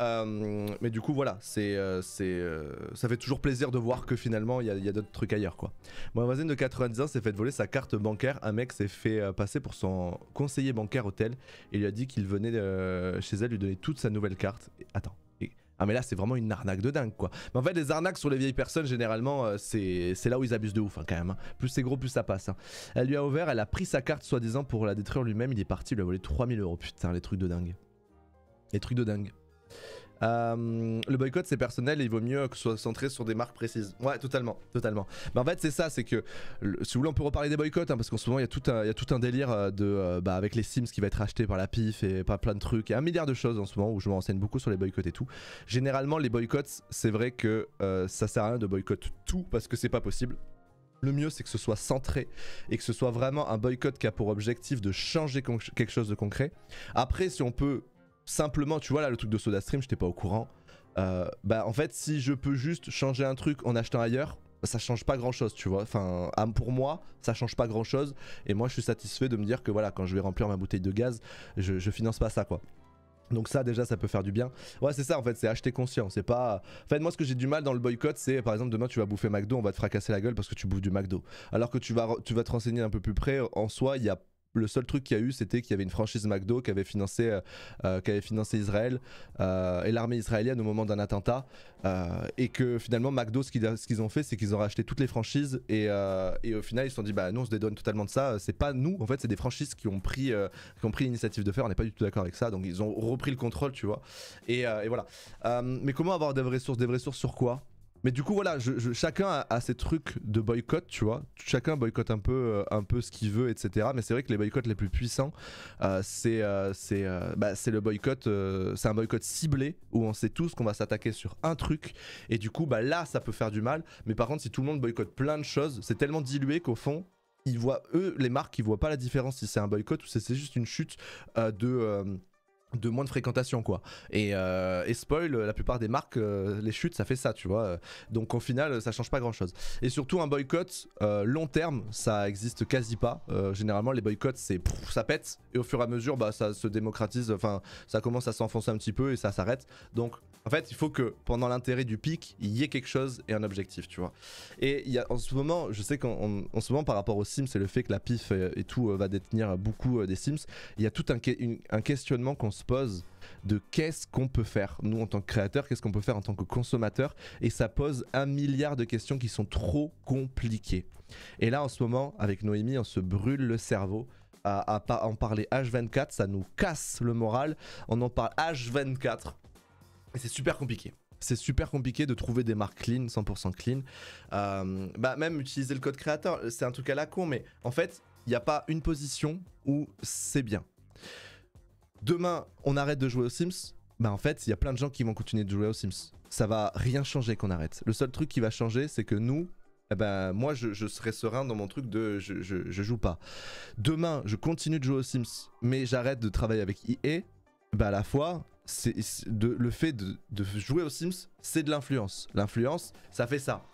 du coup voilà, ça fait toujours plaisir de voir que finalement il y a d'autres trucs ailleurs quoi. Mon voisine de 90 ans s'est fait voler sa carte bancaire. Un mec s'est fait passer pour son conseiller bancaire hôtel et lui a dit qu'il venait chez elle lui donner toute sa nouvelle carte. Attends. Ah mais là c'est vraiment une arnaque de dingue quoi. Mais en fait les arnaques sur les vieilles personnes généralement c'est là où ils abusent de ouf hein, quand même. Hein. Plus c'est gros plus ça passe. Hein. Elle lui a ouvert, elle a pris sa carte soi-disant pour la détruire lui-même, il est parti, il lui a volé 3000 €. Putain les trucs de dingue. Les trucs de dingue. Le boycott c'est personnel et il vaut mieux que ce soit centré sur des marques précises. Ouais totalement. Mais en fait c'est ça, c'est que si vous voulez on peut reparler des boycotts hein, parce qu'en ce moment il y a tout un délire avec les Sims qui va être acheté par la PIF et pas plein de trucs. Il y a un milliard de choses en ce moment où je me renseigne beaucoup sur les boycotts et tout. Généralement les boycotts c'est vrai que ça sert à rien de boycott tout parce que c'est pas possible. Le mieux c'est que ce soit centré et que ce soit vraiment un boycott qui a pour objectif de changer quelque chose de concret. Après si on peut simplement, tu vois là le truc de SodaStream, j'étais pas au courant. Bah en fait si je peux juste changer un truc en achetant ailleurs, ça change pas grand chose tu vois. Enfin pour moi ça change pas grand chose et moi je suis satisfait de me dire que voilà quand je vais remplir ma bouteille de gaz, je finance pas ça quoi. Donc ça déjà ça peut faire du bien. Ouais c'est ça en fait, c'est acheter conscient. C'est pas... En fait moi ce que j'ai du mal dans le boycott c'est par exemple demain tu vas bouffer McDo, on va te fracasser la gueule parce que tu bouffes du McDo. Alors que tu vas te renseigner un peu plus près, en soi il y a... Le seul truc qu'il y a eu, c'était qu'il y avait une franchise McDo qui avait financé Israël et l'armée israélienne au moment d'un attentat. Et que finalement, McDo, ce qu'ils ont fait, c'est qu'ils ont racheté toutes les franchises. Et au final, ils se sont dit, bah nous, on se dédouane totalement de ça. C'est pas nous, en fait, c'est des franchises qui ont pris l'initiative de faire. On n'est pas du tout d'accord avec ça. Donc, ils ont repris le contrôle, tu vois. Et voilà. Mais comment avoir des vraies sources sur quoi ? Mais du coup voilà, chacun a ses trucs de boycott, tu vois. Chacun boycotte un peu ce qu'il veut, etc. Mais c'est vrai que les boycotts les plus puissants, c'est le boycott, c'est un boycott ciblé où on sait tous qu'on va s'attaquer sur un truc. Et du coup, bah là, ça peut faire du mal. Mais par contre, si tout le monde boycotte plein de choses, c'est tellement dilué qu'au fond, ils voient, les marques, ils voient pas la différence si c'est un boycott ou si c'est juste une chute de moins de fréquentation quoi et spoil la plupart des marques les chutes ça fait ça tu vois donc au final ça change pas grand chose et surtout un boycott long terme ça existe quasi pas généralement les boycotts c'est ça pète et au fur et à mesure bah ça se démocratise enfin ça commence à s'enfoncer un petit peu et ça s'arrête donc en fait il faut que pendant l'intérêt du pic il y ait quelque chose et un objectif tu vois et il y a en ce moment je sais qu'en ce moment par rapport aux Sims c'est le fait que la PIF et tout va détenir beaucoup des Sims il y a tout un questionnement qu'on se pose de qu'est-ce qu'on peut faire nous en tant que créateurs, qu'est-ce qu'on peut faire en tant que consommateurs et ça pose un milliard de questions qui sont trop compliquées et là en ce moment avec Noémie on se brûle le cerveau à en parler H24 ça nous casse le moral on en parle H24 et c'est super compliqué. C'est super compliqué de trouver des marques clean, 100% clean. Même utiliser le code créateur, c'est un truc à la con, mais en fait, il n'y a pas une position où c'est bien. Demain, on arrête de jouer aux Sims, bah en fait, il y a plein de gens qui vont continuer de jouer aux Sims. Ça va rien changer qu'on arrête. Le seul truc qui va changer, c'est que nous, eh ben, moi je serai serein dans mon truc de je joue pas. Demain, je continue de jouer aux Sims, mais j'arrête de travailler avec EA. Bah à la fois, le fait de jouer aux Sims, c'est de l'influence. L'influence, ça fait ça.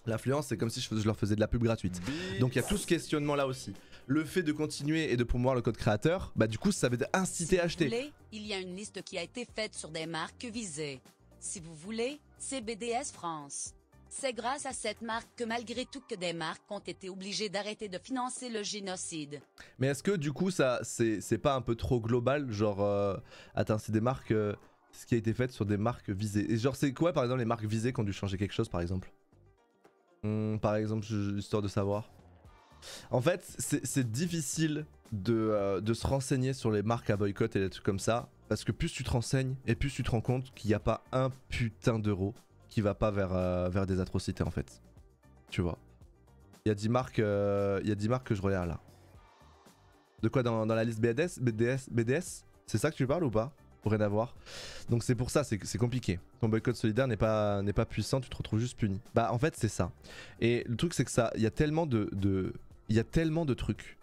L'influence, c'est comme si je leur faisais de la pub gratuite. Donc il y a tout ce questionnement là aussi. Le fait de continuer et de promouvoir le code créateur, bah du coup ça veut inciter à acheter. Voulez, il y a une liste qui a été faite sur des marques visées. Si vous voulez, c'est BDS France. C'est grâce à cette marque que malgré tout que des marques ont été obligées d'arrêter de financer le génocide. Mais est-ce que du coup ça c'est pas un peu trop global, genre attends, c'est des marques ce qui a été fait sur des marques visées. Et genre c'est quoi par exemple les marques visées qui ont dû changer quelque chose par exemple? Par exemple, histoire de savoir. En fait, c'est difficile de se renseigner sur les marques à boycott et des trucs comme ça. Parce que plus tu te renseignes et plus tu te rends compte qu'il n'y a pas un putain d'euro qui va pas vers des atrocités en fait. Tu vois. Il y a 10 marques que je regarde là. De quoi dans la liste BDS? C'est ça que tu parles ou pas? Rien à voir. Donc c'est pour ça, c'est compliqué. Ton boycott solidaire n'est pas puissant, tu te retrouves juste puni. Bah en fait c'est ça. Et le truc c'est que ça, il y a tellement de trucs.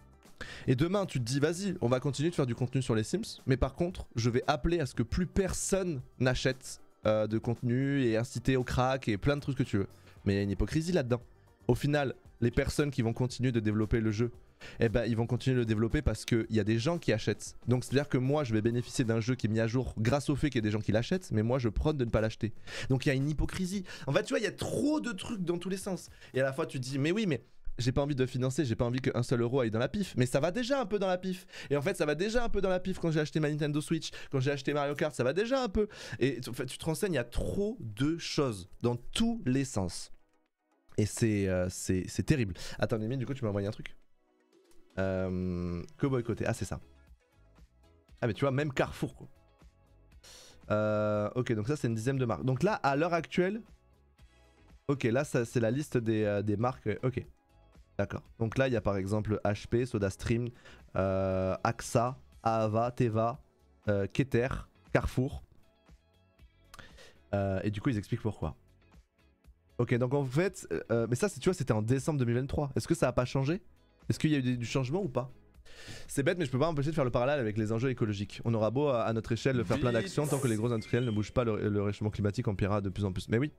Et demain tu te dis vas-y, on va continuer de faire du contenu sur les Sims, mais par contre je vais appeler à ce que plus personne n'achète de contenu et inciter au crack et plein de trucs que tu veux. Mais il y a une hypocrisie là-dedans. Au final, les personnes qui vont continuer de développer le jeu, eh ben ils vont continuer de le développer parce qu'il y a des gens qui achètent. Donc c'est à dire que moi je vais bénéficier d'un jeu qui est mis à jour grâce au fait qu'il y a des gens qui l'achètent, mais moi je prône de ne pas l'acheter. Donc il y a une hypocrisie. En fait tu vois, il y a trop de trucs dans tous les sens. Et à la fois tu te dis mais oui, mais j'ai pas envie de financer, j'ai pas envie qu'un seul euro aille dans la pif. Mais ça va déjà un peu dans la pif. Et en fait ça va déjà un peu dans la pif quand j'ai acheté ma Nintendo Switch, quand j'ai acheté Mario Kart, ça va déjà un peu. Et en fait, tu te renseignes, il y a trop de choses dans tous les sens. Et c'est terrible. Attends Mimi, du coup tu m'as envoyé un truc. Que boycotter. Ah c'est ça. Ah mais tu vois même Carrefour quoi. Ok donc ça c'est une dixième de marque. Donc là à l'heure actuelle. Ok là c'est la liste des marques. Ok. D'accord. Donc là il y a par exemple HP, SodaStream, AXA, Ahava, Teva, Keter, Carrefour. Et du coup ils expliquent pourquoi. Ok donc en fait. Mais ça tu vois c'était en décembre 2023. Est-ce que ça a pas changé? Est-ce qu'il y a eu du changement ou pas? C'est bête mais je peux pas m'empêcher de faire le parallèle avec les enjeux écologiques. On aura beau à notre échelle faire plein d'actions, tant que les gros industriels ne bougent pas, le réchauffement climatique empirera de plus en plus. Mais oui.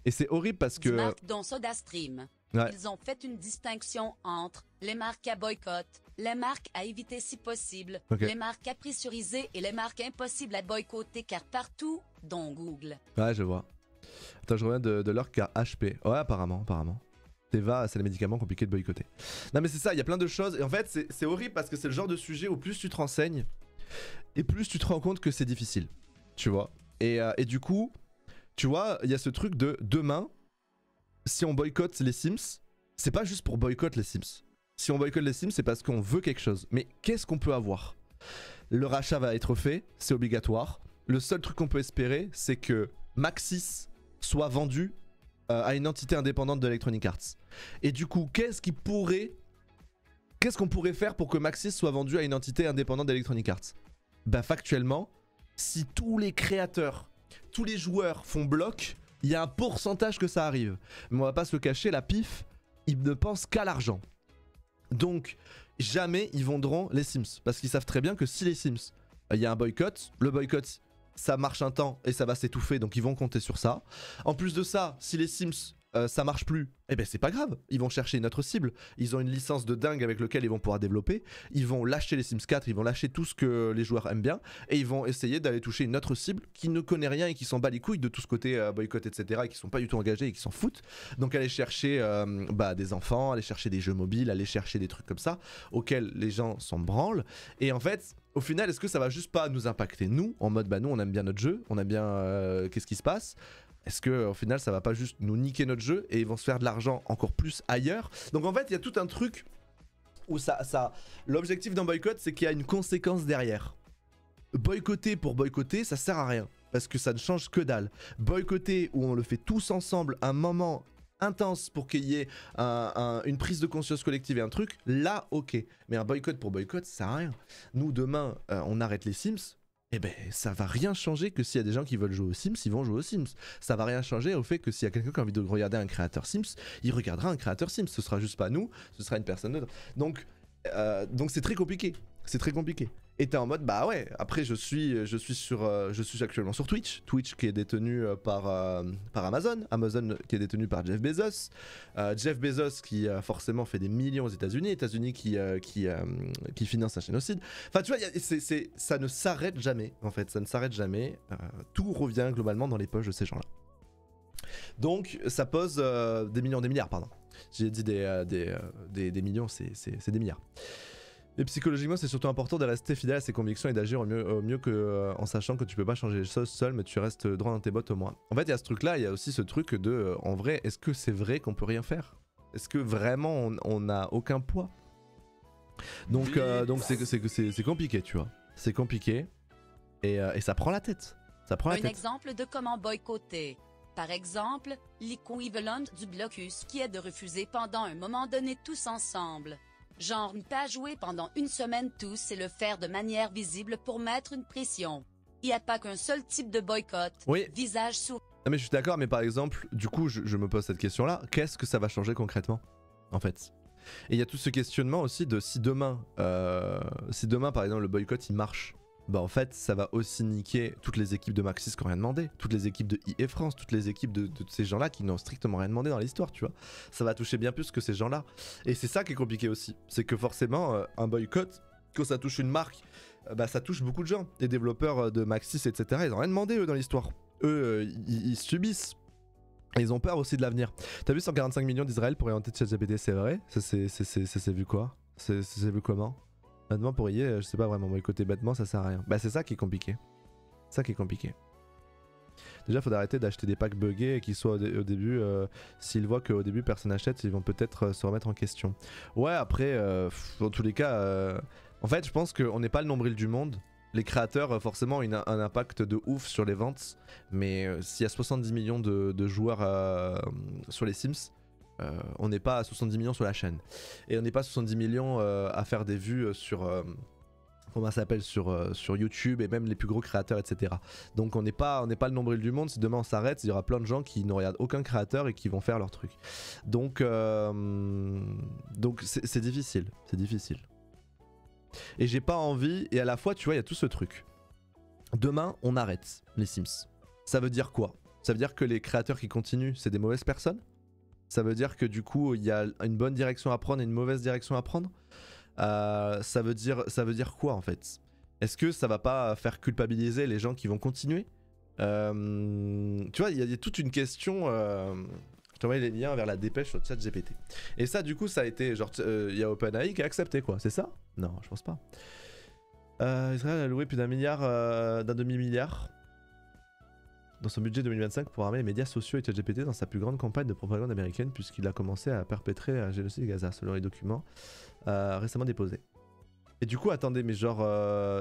Et c'est horrible parce que... Marques dont SodaStream. Ouais. Ils ont fait une distinction entre les marques à boycott, les marques à éviter si possible, les marques à pressuriser et les marques impossibles à boycotter car partout, dont Google. Ouais je vois. Attends je reviens de leur car HP. Ouais apparemment. Teva, c'est les médicaments compliqués de boycotter. Non mais c'est ça, il y a plein de choses. Et en fait, c'est horrible parce que c'est le genre de sujet où plus tu te renseignes, et plus tu te rends compte que c'est difficile. Tu vois. Et du coup, tu vois, il y a ce truc de demain, si on boycotte les Sims, c'est pas juste pour boycotter les Sims. Si on boycotte les Sims, c'est parce qu'on veut quelque chose. Mais qu'est-ce qu'on peut avoir? Le rachat va être fait, c'est obligatoire. Le seul truc qu'on peut espérer, c'est que Maxis soit vendu à une entité indépendante de Electronic Arts. Et du coup, qu'est-ce qu'on pourrait faire pour que Maxis soit vendu à une entité indépendante d'Electronic Arts? Bah factuellement, si tous les créateurs, tous les joueurs font bloc, il y a un pourcentage que ça arrive. Mais on va pas se le cacher, la PIF, ils ne pensent qu'à l'argent. Donc, jamais ils vendront les Sims. Parce qu'ils savent très bien que si les Sims, il y a un boycott, le boycott ça marche un temps et ça va s'étouffer, donc ils vont compter sur ça. En plus de ça, si les Sims ça marche plus, eh ben c'est pas grave, ils vont chercher une autre cible. Ils ont une licence de dingue avec laquelle ils vont pouvoir développer. Ils vont lâcher les Sims 4, ils vont lâcher tout ce que les joueurs aiment bien et ils vont essayer d'aller toucher une autre cible qui ne connaît rien et qui s'en bat les couilles de tout ce côté boycott, etc. et qui sont pas du tout engagés et qui s'en foutent. Donc aller chercher des enfants, aller chercher des jeux mobiles, aller chercher des trucs comme ça auxquels les gens s'en branlent. Et en fait, au final, est-ce que ça va juste pas nous impacter nous en mode nous on aime bien notre jeu, on aime bien qu'est-ce qui se passe? Est-ce que au final ça va pas juste nous niquer notre jeu et ils vont se faire de l'argent encore plus ailleurs? Donc en fait il y a tout un truc où l'objectif d'un boycott c'est qu'il y a une conséquence derrière. Boycotter pour boycotter ça sert à rien parce que ça ne change que dalle. Boycotter où on le fait tous ensemble un moment intense pour qu'il y ait une prise de conscience collective et un truc, là ok. Mais un boycott pour boycott ça sert à rien. Nous demain on arrête les Sims. eh ben ça va rien changer que s'il y a des gens qui veulent jouer aux Sims, ils vont jouer aux Sims. Ça va rien changer au fait que s'il y a quelqu'un qui a envie de regarder un créateur Sims, il regardera un créateur Sims. Ce sera juste pas nous, ce sera une personne d'autre. Donc c'est très compliqué. C'est très compliqué. Et t'es en mode bah ouais. Après je suis actuellement sur Twitch qui est détenu par Amazon qui est détenu par Jeff Bezos. Jeff Bezos qui forcément fait des millions aux États-Unis qui finance un génocide. Enfin tu vois, ça ne s'arrête jamais en fait, ça ne s'arrête jamais. Tout revient globalement dans les poches de ces gens-là. Donc ça pose des milliards pardon. J'ai dit des millions, c'est des milliards. Et psychologiquement, c'est surtout important de rester fidèle à ses convictions et d'agir au mieux que, en sachant que tu peux pas changer les choses seul, mais tu restes droit dans tes bottes au moins. En fait, il y a ce truc-là, il y a aussi ce truc de, en vrai, est-ce que c'est vrai qu'on peut rien faire? Est-ce que vraiment on n'a aucun poids? Donc c'est compliqué, tu vois. C'est compliqué et ça prend la tête. Ça prend la tête. Un exemple de comment boycotter. Par exemple, l'équivalent du blocus qui est de refuser pendant un moment donné tous ensemble. Genre ne pas jouer pendant une semaine tous et le faire de manière visible pour mettre une pression. Il n'y a pas qu'un seul type de boycott. Oui. Visage sourd. Non mais je suis d'accord, mais par exemple, du coup je me pose cette question-là, qu'est-ce que ça va changer concrètement en fait? Et il y a tout ce questionnement aussi de si demain par exemple le boycott il marche, bah en fait ça va aussi niquer toutes les équipes de Maxis qui n'ont rien demandé, toutes les équipes de EA France, toutes les équipes de ces gens là qui n'ont strictement rien demandé dans l'histoire, tu vois. Ça va toucher bien plus que ces gens là. Et c'est ça qui est compliqué aussi, c'est que forcément un boycott, quand ça touche une marque, bah ça touche beaucoup de gens. Les développeurs de Maxis etc, ils n'ont rien demandé eux dans l'histoire. Eux ils subissent. Et ils ont peur aussi de l'avenir. T'as vu 145 millions d'Israël pour orienter ChatGPT, c'est vrai? Ça c'est vu quoi? C'est vu comment? Bêtement pour EA, je sais pas vraiment, boycotter bêtement ça sert à rien. Bah c'est ça qui est compliqué. Ça qui est compliqué. Déjà faudrait arrêter d'acheter des packs buggés et qu'ils soient au début, s'ils voient qu'au début personne n'achète, ils vont peut-être se remettre en question. Ouais après, dans tous les cas, en fait je pense qu'on n'est pas le nombril du monde. Les créateurs forcément ont un impact de ouf sur les ventes, mais s'il y a 70 millions de joueurs sur les Sims, on n'est pas à 70 millions sur la chaîne. Et on n'est pas à 70 millions à faire des vues sur... comment ça s'appelle sur YouTube et même les plus gros créateurs etc. Donc on n'est pas le nombril du monde. Si demain on s'arrête, il y aura plein de gens qui ne regardent aucun créateur et qui vont faire leur truc. Donc c'est difficile, c'est difficile. Et j'ai pas envie, et à la fois tu vois il y a tout ce truc. Demain on arrête les Sims. Ça veut dire quoi? Ça veut dire que les créateurs qui continuent c'est des mauvaises personnes? Ça veut dire que du coup il y a une bonne direction à prendre et une mauvaise direction à prendre? Ça veut dire quoi en fait? Est-ce que ça va pas faire culpabiliser les gens qui vont continuer? Tu vois, il y a toute une question. Je t'envoie les liens vers la dépêche sur ChatGPT. Et ça, du coup, ça a été genre, il y a OpenAI qui a accepté quoi, c'est ça? Non, je pense pas. Israël a loué plus d'un demi-milliard dans son budget 2025 pour armer les médias sociaux et ChatGPT dans sa plus grande campagne de propagande américaine, puisqu'il a commencé à perpétrer un génocide de Gaza, selon les documents récemment déposés. Et du coup, attendez, mais genre,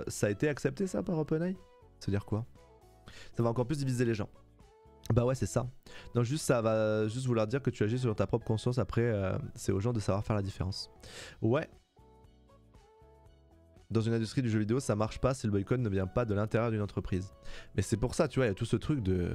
ça a été accepté ça par OpenAI? Ça veut dire quoi? Ça va encore plus diviser les gens. Bah ouais, c'est ça. Non, juste ça va juste vouloir dire que tu agis selon ta propre conscience. Après, c'est aux gens de savoir faire la différence. Ouais. Dans une industrie du jeu vidéo, ça marche pas si le boycott ne vient pas de l'intérieur d'une entreprise. Mais c'est pour ça, tu vois, il y a tout ce truc de...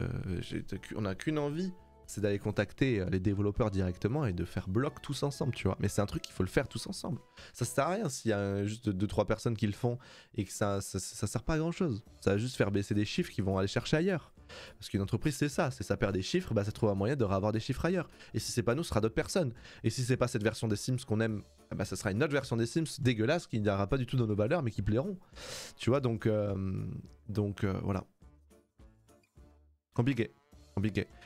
on n'a qu'une envie, c'est d'aller contacter les développeurs directement et de faire bloc tous ensemble, tu vois. Mais c'est un truc qu'il faut le faire tous ensemble. Ça sert à rien s'il y a juste 2-3 personnes qui le font et que ça sert pas à grand chose. Ça va juste faire baisser des chiffres qui vont aller chercher ailleurs. Parce qu'une entreprise c'est ça perd des chiffres, bah ça trouve un moyen de revoir des chiffres ailleurs. Et si c'est pas nous, ce sera d'autres personnes. Et si c'est pas cette version des Sims qu'on aime, bah ça sera une autre version des Sims dégueulasse qui n'ira pas du tout dans nos valeurs mais qui plairont. Tu vois, donc voilà. Compliqué.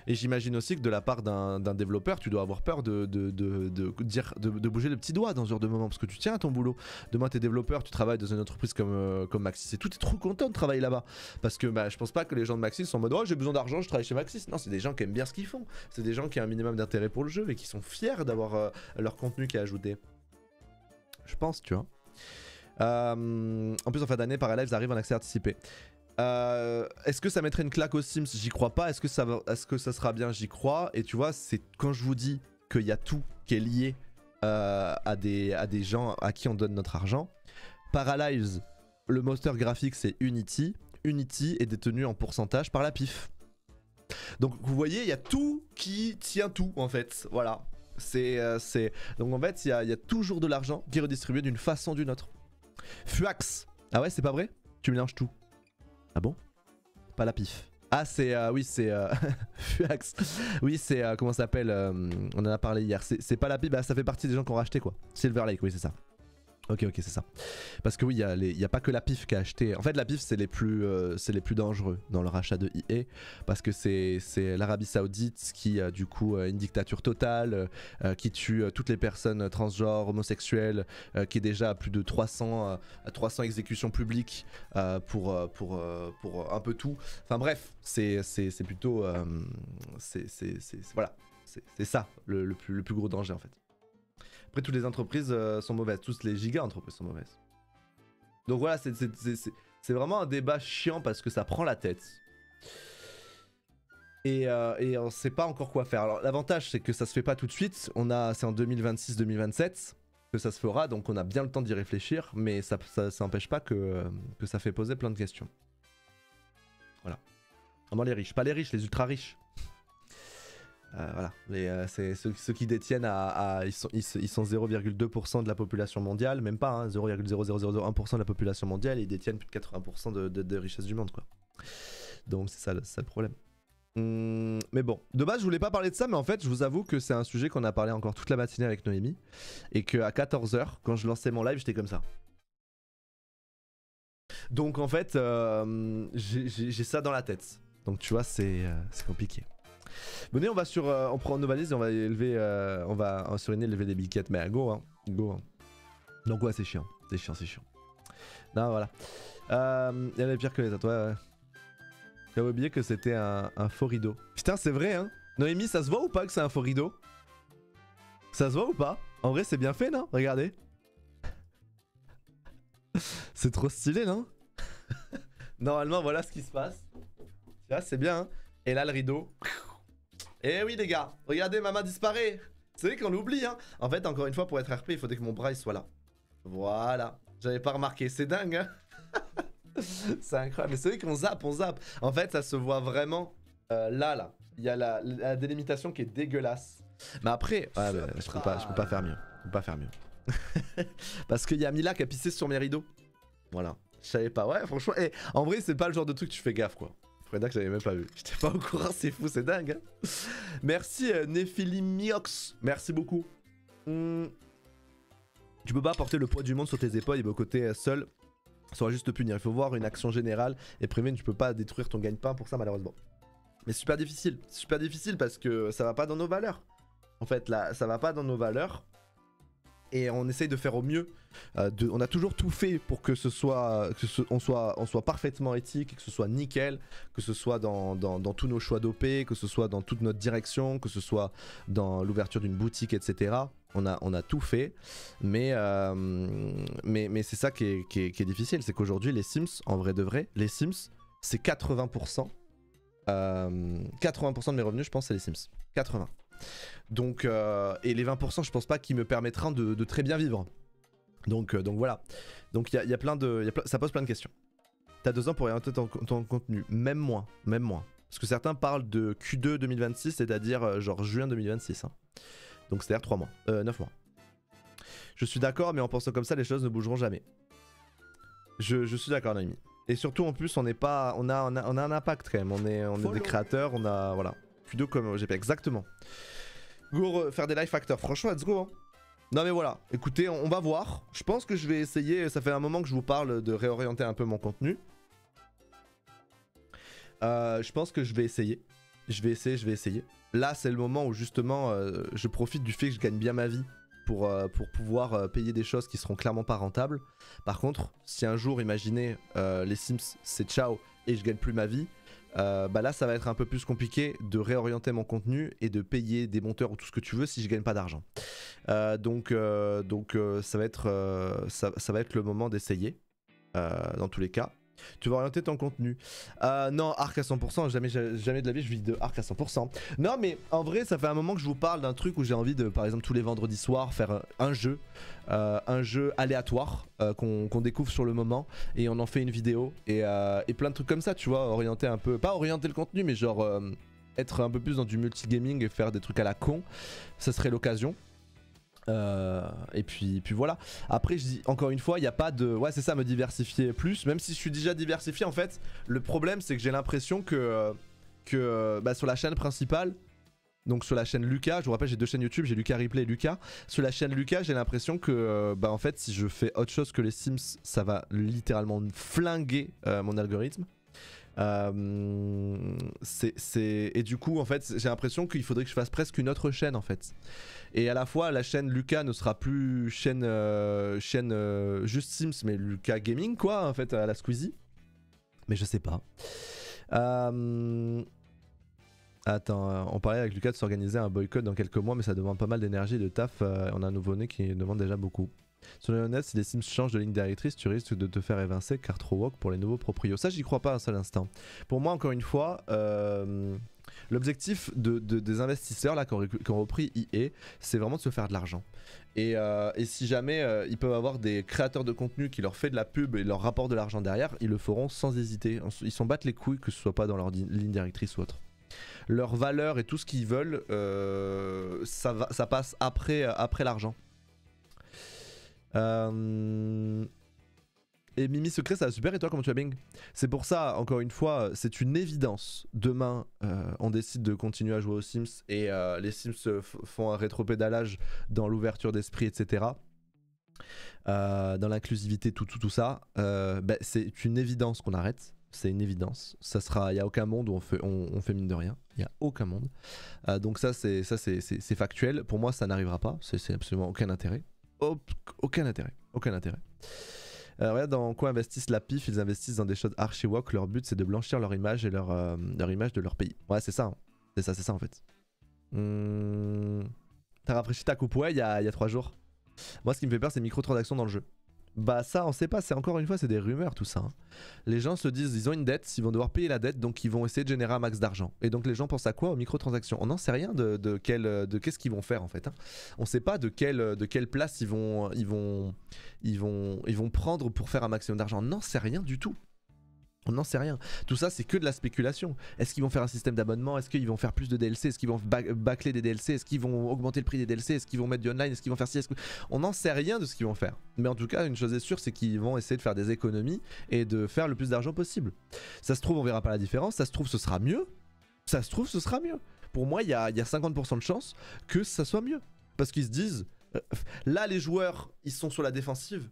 Et j'imagine aussi que de la part d'un développeur, tu dois avoir peur de bouger le petit doigt dans ce genre de moment, parce que tu tiens à ton boulot. Demain t'es développeur, tu travailles dans une entreprise comme Maxis et tout, t'es trop content de travailler là-bas. Parce que bah, je pense pas que les gens de Maxis sont en mode oh j'ai besoin d'argent, je travaille chez Maxis. Non, c'est des gens qui aiment bien ce qu'ils font. C'est des gens qui ont un minimum d'intérêt pour le jeu et qui sont fiers d'avoir leur contenu qui est ajouté. Je pense, tu vois. En plus en fin d'année, Paralives arrive en accès anticipé. Est-ce que ça mettrait une claque aux Sims? J'y crois pas. Est-ce que ça sera bien? J'y crois. Et tu vois, c'est quand je vous dis qu'il y a tout qui est lié à des gens à qui on donne notre argent. Paralives, le moteur graphique c'est Unity. Unity est détenu en pourcentage par la PIF. Donc vous voyez, il y a tout qui tient tout en fait, voilà. Donc en fait, il y a toujours de l'argent qui est redistribué d'une façon ou d'une autre. Fuax. Ah ouais, c'est pas vrai? Tu mélanges tout. Ah bon? Pas la PIF. Ah c'est oui c'est Fuax. Oui c'est comment ça s'appelle, on en a parlé hier. C'est pas la PIF, bah ça fait partie des gens qui ont racheté quoi. Silver Lake, oui c'est ça. Ok c'est ça. Parce que oui il y a pas que la PIF qui a acheté. En fait la PIF c'est les plus dangereux dans le rachat de EA. Parce que c'est l'Arabie Saoudite qui a du coup une dictature totale, qui tue toutes les personnes transgenres, homosexuelles, qui est déjà à plus de 300 exécutions publiques pour un peu tout. Enfin bref, c'est plutôt voilà, c'est ça le plus gros danger en fait. Après, toutes les entreprises sont mauvaises, toutes les giga entreprises sont mauvaises. Donc voilà, c'est vraiment un débat chiant parce que ça prend la tête. Et on sait pas encore quoi faire. Alors l'avantage c'est que ça se fait pas tout de suite, c'est en 2026-2027 que ça se fera, donc on a bien le temps d'y réfléchir, mais ça n'empêche pas que ça fait poser plein de questions. Voilà. Vraiment les riches, pas les riches, les ultra riches. Voilà, c'est ceux qui détiennent ils sont 0,2% de la population mondiale, même pas, hein, 0,0001% de la population mondiale, et ils détiennent plus de 80% de richesse du monde quoi. Donc c'est ça le problème. Mais bon, de base je voulais pas parler de ça, mais en fait je vous avoue que c'est un sujet qu'on a parlé encore toute la matinée avec Noémie, et qu'à 14 h quand je lançais mon live j'étais comme ça. Donc en fait j'ai ça dans la tête, donc tu vois c'est compliqué. Venez, on prend nos valises et on va élever, on va sur une île élever des biquettes, mais go hein, go hein. Donc ouais c'est chiant. Non voilà. Il y en a pire que les autres, ouais. J'avais oublié que c'était un faux rideau. Putain c'est vrai hein. Noémie, ça se voit ou pas que c'est un faux rideau? Ça se voit ou pas? En vrai c'est bien fait non? Regardez. C'est trop stylé non? Normalement voilà ce qui se passe. Tu vois c'est bien hein. Et là le rideau. Eh oui les gars, regardez ma main disparaît. C'est vrai qu'on l'oublie hein. En fait encore une fois pour être RP il faudrait que mon bras il soit là. Voilà, j'avais pas remarqué, c'est dingue hein. C'est incroyable, mais c'est vrai qu'on zappe. En fait ça se voit vraiment là. Il y a la délimitation qui est dégueulasse. Mais après, ouais, je peux pas faire mieux. Parce qu'il y a Mila qui a pissé sur mes rideaux. Voilà, je savais pas, ouais franchement, en vrai c'est pas le genre de truc que tu fais gaffe quoi. Freda que j'avais même pas vu. J'étais pas au courant, c'est fou, c'est dingue. Hein. Merci Nephilimiox. Merci beaucoup. Tu peux pas porter le poids du monde sur tes épaules et au côté seul. Ça va juste te punir. Il faut voir une action générale et prévenir, tu peux pas détruire ton gagne-pain pour ça malheureusement. Mais c'est super difficile. C'est super difficile parce que ça va pas dans nos valeurs. En fait là, ça va pas dans nos valeurs. Et on essaye de faire au mieux. On a toujours tout fait pour que on soit parfaitement éthique, que ce soit nickel, que ce soit dans tous nos choix d'OP, que ce soit dans toute notre direction, que ce soit dans l'ouverture d'une boutique, etc. On a tout fait, mais c'est ça qui est difficile, c'est qu'aujourd'hui les Sims, en vrai de vrai, les Sims, c'est 80%. 80% de mes revenus, je pense, c'est les Sims. 80%. Donc, et les 20%, je pense pas qu'ils me permettront de très bien vivre. Donc voilà. Donc il y a plein de, ça pose plein de questions. T'as 2 ans pour orienter ton contenu, même moins. Parce que certains parlent de Q2 2026, c'est-à-dire genre juin 2026. Hein. Donc c'est-à-dire 3 mois, 9 mois. Je suis d'accord, mais en pensant comme ça, les choses ne bougeront jamais. Je suis d'accord, Naomi. Et surtout en plus, on a un impact quand même. On est des créateurs, on a voilà. Q2 comme GP, exactement. Go faire des live factors, franchement let's go hein. Non mais voilà, écoutez on va voir. Je pense que je vais essayer, ça fait un moment que je vous parle de réorienter un peu mon contenu. Je pense que je vais essayer. Je vais essayer. Là c'est le moment où justement je profite du fait que je gagne bien ma vie pour pouvoir payer des choses qui seront clairement pas rentables. Par contre, si un jour imaginez les Sims c'est ciao et je gagne plus ma vie, bah là ça va être un peu plus compliqué de réorienter mon contenu et de payer des monteurs ou tout ce que tu veux si je gagne pas d'argent. Donc ça va être le moment d'essayer dans tous les cas. Tu vas orienter ton contenu. Non, Arc à 100%, jamais de la vie je vis de Arc à 100%. Non mais en vrai ça fait un moment que je vous parle d'un truc où j'ai envie de, par exemple tous les vendredis soirs, faire un jeu aléatoire qu'on découvre sur le moment et on en fait une vidéo et plein de trucs comme ça, tu vois, orienter un peu, pas orienter le contenu mais genre être un peu plus dans du multigaming et faire des trucs à la con, ça serait l'occasion. Et puis voilà. Après je dis encore une fois, il n'y a pas de... Ouais c'est ça, me diversifier plus. Même si je suis déjà diversifié en fait. Le problème c'est que j'ai l'impression que sur la chaîne principale, donc sur la chaîne Lucas, je vous rappelle j'ai deux chaînes YouTube, j'ai Lucas Replay et Lucas. Sur la chaîne Lucas j'ai l'impression que en fait si je fais autre chose que les Sims, ça va littéralement flinguer mon algorithme. Et du coup en fait j'ai l'impression qu'il faudrait que je fasse presque une autre chaîne en fait. Et à la fois la chaîne Lucas ne sera plus chaîne juste Sims mais Lucas Gaming quoi en fait à la Squeezie. Mais je sais pas. Attends, on parlait avec Lucas de s'organiser un boycott dans quelques mois mais ça demande pas mal d'énergie et de taf. On a un nouveau-né qui demande déjà beaucoup. Sur le net, si les Sims changent de ligne directrice, tu risques de te faire évincer car trop woke pour les nouveaux proprios. Ça, j'y crois pas un seul instant. Pour moi, encore une fois, l'objectif des investisseurs là qui ont repris IE, c'est vraiment de se faire de l'argent. Et si jamais ils peuvent avoir des créateurs de contenu qui leur fait de la pub et leur rapportent de l'argent derrière, ils le feront sans hésiter. Ils s'en battent les couilles que ce soit pas dans leur ligne directrice ou autre. Leur valeur et tout ce qu'ils veulent, ça passe après l'argent. Et Mimi Secret ça va super, et toi comment tu vas Bing? C'est pour ça encore une fois c'est une évidence, demain on décide de continuer à jouer aux Sims et les Sims font un rétropédalage dans l'ouverture d'esprit etc, dans l'inclusivité tout ça, c'est une évidence qu'on arrête. C'est une évidence, ça sera, il n'y a aucun monde où on fait mine de rien, il n'y a aucun monde, donc ça c'est factuel, pour moi ça n'arrivera pas, c'est absolument aucun intérêt. Aucun intérêt. Regarde dans quoi investissent la PIF, ils investissent dans des choses archi-woke, leur but c'est de blanchir leur image et leur image de leur pays. Ouais c'est ça, hein. c'est ça en fait. T'as rafraîchi ta coupe, ouais il y a 3 jours. Moi ce qui me fait peur c'est les microtransactions dans le jeu. Bah ça on sait pas, c'est encore une fois c'est des rumeurs tout ça, hein. Les gens se disent ils ont une dette, ils vont devoir payer la dette donc ils vont essayer de générer un max d'argent. Et donc les gens pensent à quoi? Aux microtransactions. On n'en sait rien de qu'est-ce qu'ils vont faire en fait, hein. On sait pas de quelle place ils vont prendre pour faire un maximum d'argent. On n'en sait rien du tout. On n'en sait rien. Tout ça, c'est que de la spéculation. Est-ce qu'ils vont faire un système d'abonnement? Est-ce qu'ils vont faire plus de DLC? Est-ce qu'ils vont bâcler des DLC? Est-ce qu'ils vont augmenter le prix des DLC? Est-ce qu'ils vont mettre du online? Est-ce qu'ils vont faire ci? On n'en sait rien de ce qu'ils vont faire. Mais en tout cas, une chose est sûre, c'est qu'ils vont essayer de faire des économies et de faire le plus d'argent possible. Ça se trouve, on verra pas la différence. Ça se trouve, ce sera mieux. Ça se trouve, ce sera mieux. Pour moi, il y a 50% de chance que ça soit mieux. Parce qu'ils se disent, là, les joueurs, ils sont sur la défensive.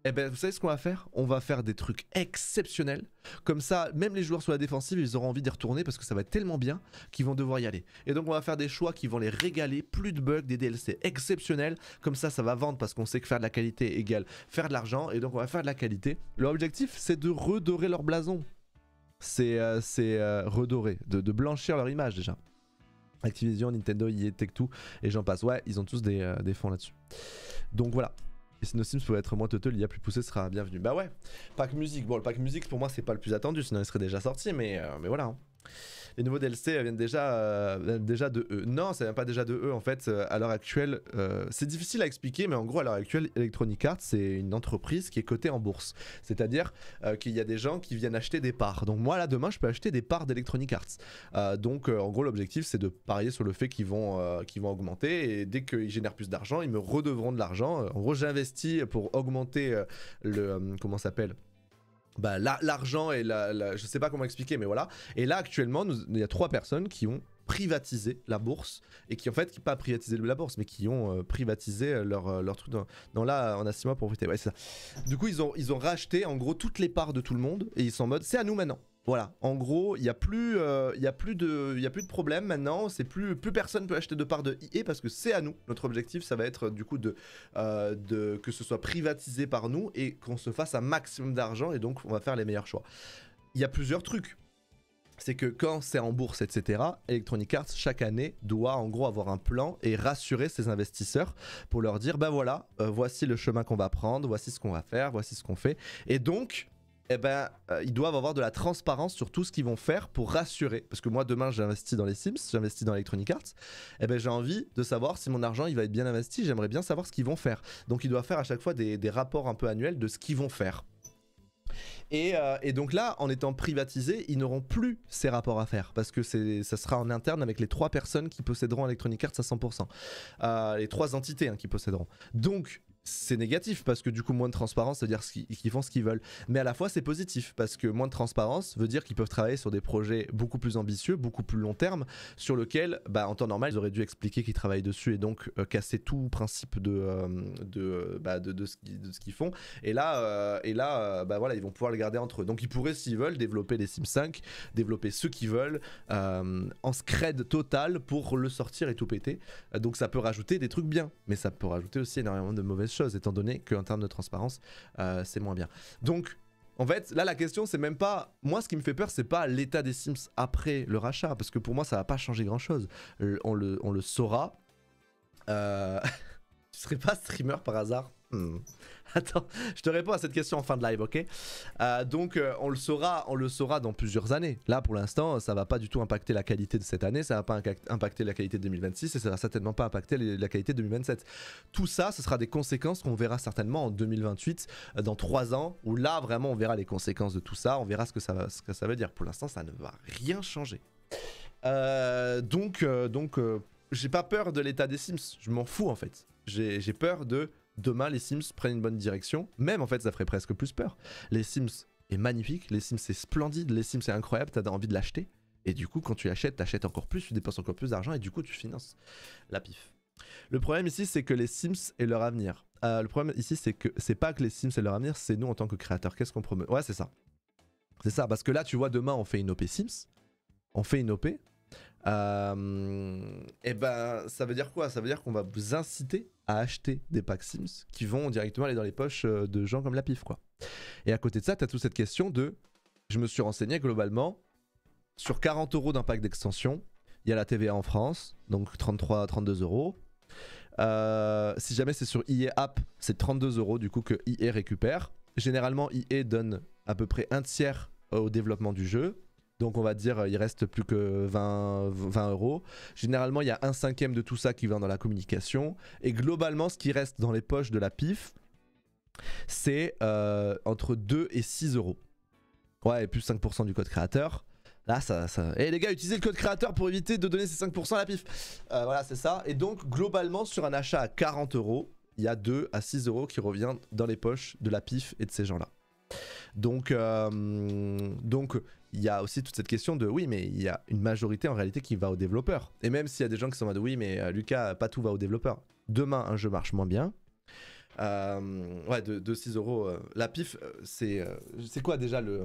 Eh ben vous savez ce qu'on va faire? On va faire des trucs exceptionnels. Comme ça, même les joueurs sur la défensive, ils auront envie d'y retourner parce que ça va être tellement bien qu'ils vont devoir y aller. Et donc on va faire des choix qui vont les régaler, plus de bugs, des DLC exceptionnels. Comme ça va vendre parce qu'on sait que faire de la qualité égale faire de l'argent. Et donc on va faire de la qualité. Leur objectif, c'est de redorer leur blason. C'est redorer, de blanchir leur image déjà. Activision, Nintendo, EA, Tech2 et j'en passe. Ouais, ils ont tous des fonds là-dessus. Donc voilà. Et si nos Sims pouvaient être moins total, l'IA plus poussé sera bienvenu. Bah ouais, pack musique. Bon, le pack musique pour moi c'est pas le plus attendu, sinon il serait déjà sorti, mais voilà. Hein. Les nouveaux DLC viennent déjà de eux. Non, ça vient pas déjà de eux en fait. À l'heure actuelle, c'est difficile à expliquer, mais en gros à l'heure actuelle, Electronic Arts c'est une entreprise qui est cotée en bourse. C'est-à-dire qu'il y a des gens qui viennent acheter des parts. Donc moi là demain je peux acheter des parts d'Electronic Arts. Donc en gros l'objectif c'est de parier sur le fait qu'ils vont augmenter et dès qu'ils génèrent plus d'argent, ils me redevront de l'argent. En gros j'investis pour augmenter comment ça s'appelle? Bah l'argent et je sais pas comment expliquer mais voilà. Et là actuellement il y a 3 personnes qui ont privatisé la bourse et qui en fait pas privatisé la bourse mais qui ont privatisé leur truc dans là on a 6 mois pour profiter. Ouais c'est ça. Du coup ils ont racheté en gros toutes les parts de tout le monde et ils sont en mode c'est à nous maintenant. Voilà, en gros, il y a plus de problème maintenant, c'est plus personne peut acheter de parts de EA parce que c'est à nous. Notre objectif, ça va être du coup que ce soit privatisé par nous et qu'on se fasse un maximum d'argent et donc on va faire les meilleurs choix. Il y a plusieurs trucs. C'est que quand c'est en bourse, etc., Electronic Arts, chaque année, doit en gros avoir un plan et rassurer ses investisseurs pour leur dire, bah voilà, voici le chemin qu'on va prendre, voici ce qu'on va faire, voici ce qu'on fait. Et donc, eh ben, ils doivent avoir de la transparence sur tout ce qu'ils vont faire pour rassurer. Parce que moi, demain, j'investis dans les Sims, j'investis dans Electronic Arts. Eh ben, j'ai envie de savoir si mon argent il va être bien investi. J'aimerais bien savoir ce qu'ils vont faire. Donc, ils doivent faire à chaque fois des rapports un peu annuels de ce qu'ils vont faire. Et donc là, en étant privatisés, ils n'auront plus ces rapports à faire parce que ça sera en interne avec les 3 personnes qui posséderont Electronic Arts à 100%. Les 3 entités qui posséderont. Donc, c'est négatif parce que du coup moins de transparence, ça veut dire qu'ils font ce qu'ils veulent, mais à la fois c'est positif parce que moins de transparence veut dire qu'ils peuvent travailler sur des projets beaucoup plus ambitieux, beaucoup plus long terme, sur lequel en temps normal ils auraient dû expliquer qu'ils travaillent dessus et donc casser tout principe de ce qu'ils font, et là voilà, ils vont pouvoir les garder entre eux. Donc ils pourraient, s'ils veulent, développer les Sims 5, développer ceux qu'ils veulent en scred total pour le sortir et tout péter. Donc ça peut rajouter des trucs bien, mais ça peut rajouter aussi énormément de mauvaises choses, étant donné qu'en termes de transparence c'est moins bien. Donc en fait là la question c'est même pas, moi ce qui me fait peur c'est pas l'état des Sims après le rachat, parce que pour moi ça va pas changer grand chose, on le saura. Tu serais pas streamer par hasard? Attends, je te réponds à cette question en fin de live, ok? Donc on le saura dans plusieurs années. Là pour l'instant ça va pas du tout impacter la qualité de cette année, ça va pas impacter la qualité de 2026 et ça va certainement pas impacter la qualité de 2027. Tout ça, ce sera des conséquences qu'on verra certainement en 2028, dans 3 ans, où là vraiment on verra les conséquences de tout ça, on verra ce que ça veut dire. Pour l'instant ça ne va rien changer. Donc j'ai pas peur de l'état des Sims, je m'en fous en fait. J'ai peur de demain les Sims prennent une bonne direction. Même en fait ça ferait presque plus peur. Les Sims est magnifique, les Sims c'est splendide, les Sims c'est incroyable, t'as envie de l'acheter. Et du coup quand tu l'achètes, t'achètes encore plus, tu dépenses encore plus d'argent et du coup tu finances la pif. Le problème ici c'est que les Sims est leur avenir. Le problème ici c'est que c'est pas que les Sims est leur avenir, c'est nous en tant que créateurs. Qu'est-ce qu'on promeut? Ouais c'est ça. C'est ça, parce que là tu vois demain on fait une OP Sims. On fait une OP. Et ben ça veut dire quoi? Ça veut dire qu'on va vous inciter à acheter des packs Sims qui vont directement aller dans les poches de gens comme la pif quoi. Et à côté de ça t'as toute cette question de, je me suis renseigné globalement, sur 40 € d'un pack d'extension, il y a la TVA en France, donc 32 €. Si jamais c'est sur EA App, c'est 32 € du coup que EA récupère. Généralement EA donne à peu près un tiers au développement du jeu. Donc on va dire il reste plus que 20 €. Généralement il y a 1/5 de tout ça qui va dans la communication. Et globalement ce qui reste dans les poches de la pif, c'est entre 2 et 6 €. Ouais, et plus 5% du code créateur. Là ça... Eh les gars, utilisez le code créateur pour éviter de donner ces 5% à la pif. Voilà c'est ça. Et donc globalement sur un achat à 40 €, il y a 2 à 6 € qui revient dans les poches de la pif et de ces gens là. Donc il y a aussi toute cette question de oui mais il y a une majorité en réalité qui va aux développeurs. Et même s'il y a des gens qui sont en mode oui mais Lucas, pas tout va aux développeurs. Demain un jeu marche moins bien. Ouais de 6 €. La pif c'est quoi déjà le...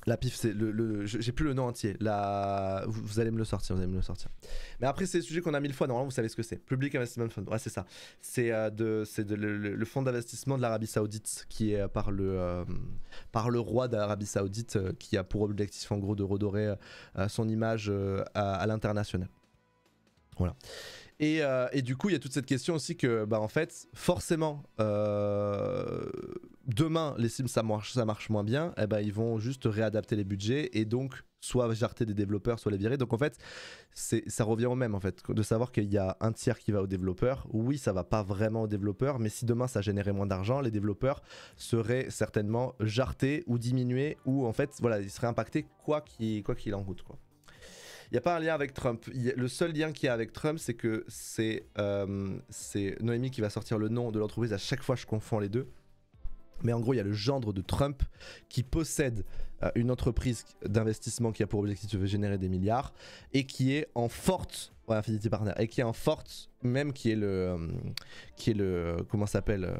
La pif c'est j'ai plus le nom entier. Vous allez me le sortir, Mais après c'est le sujet qu'on a 1000 fois, normalement vous savez ce que c'est. Public Investment Fund, ouais c'est ça. C'est le fonds d'investissement de l'Arabie Saoudite qui est par le roi d'Arabie Saoudite qui a pour objectif en gros de redorer son image à l'international. Voilà. Et du coup il y a toute cette question aussi que en fait forcément demain les Sims ça marche moins bien, et ils vont juste réadapter les budgets et donc soit jarter des développeurs soit les virer. Donc en fait ça revient au même en fait, de savoir qu'il y a un tiers qui va aux développeurs. Oui ça va pas vraiment aux développeurs, mais si demain ça générait moins d'argent, les développeurs seraient certainement jartés ou diminués, ou en fait voilà ils seraient impactés quoi qu'il en coûte quoi. Il n'y a pas un lien avec Trump. Le seul lien qu'il y a avec Trump, c'est que c'est Noémie qui va sortir le nom de l'entreprise. À chaque fois, je confonds les deux. Mais en gros, il y a le gendre de Trump qui possède une entreprise d'investissement qui a pour objectif de générer des milliards et qui est en forte... Ouais, Infinity Partner. Et qui est en forte... Même qui est le... Comment ça s'appelle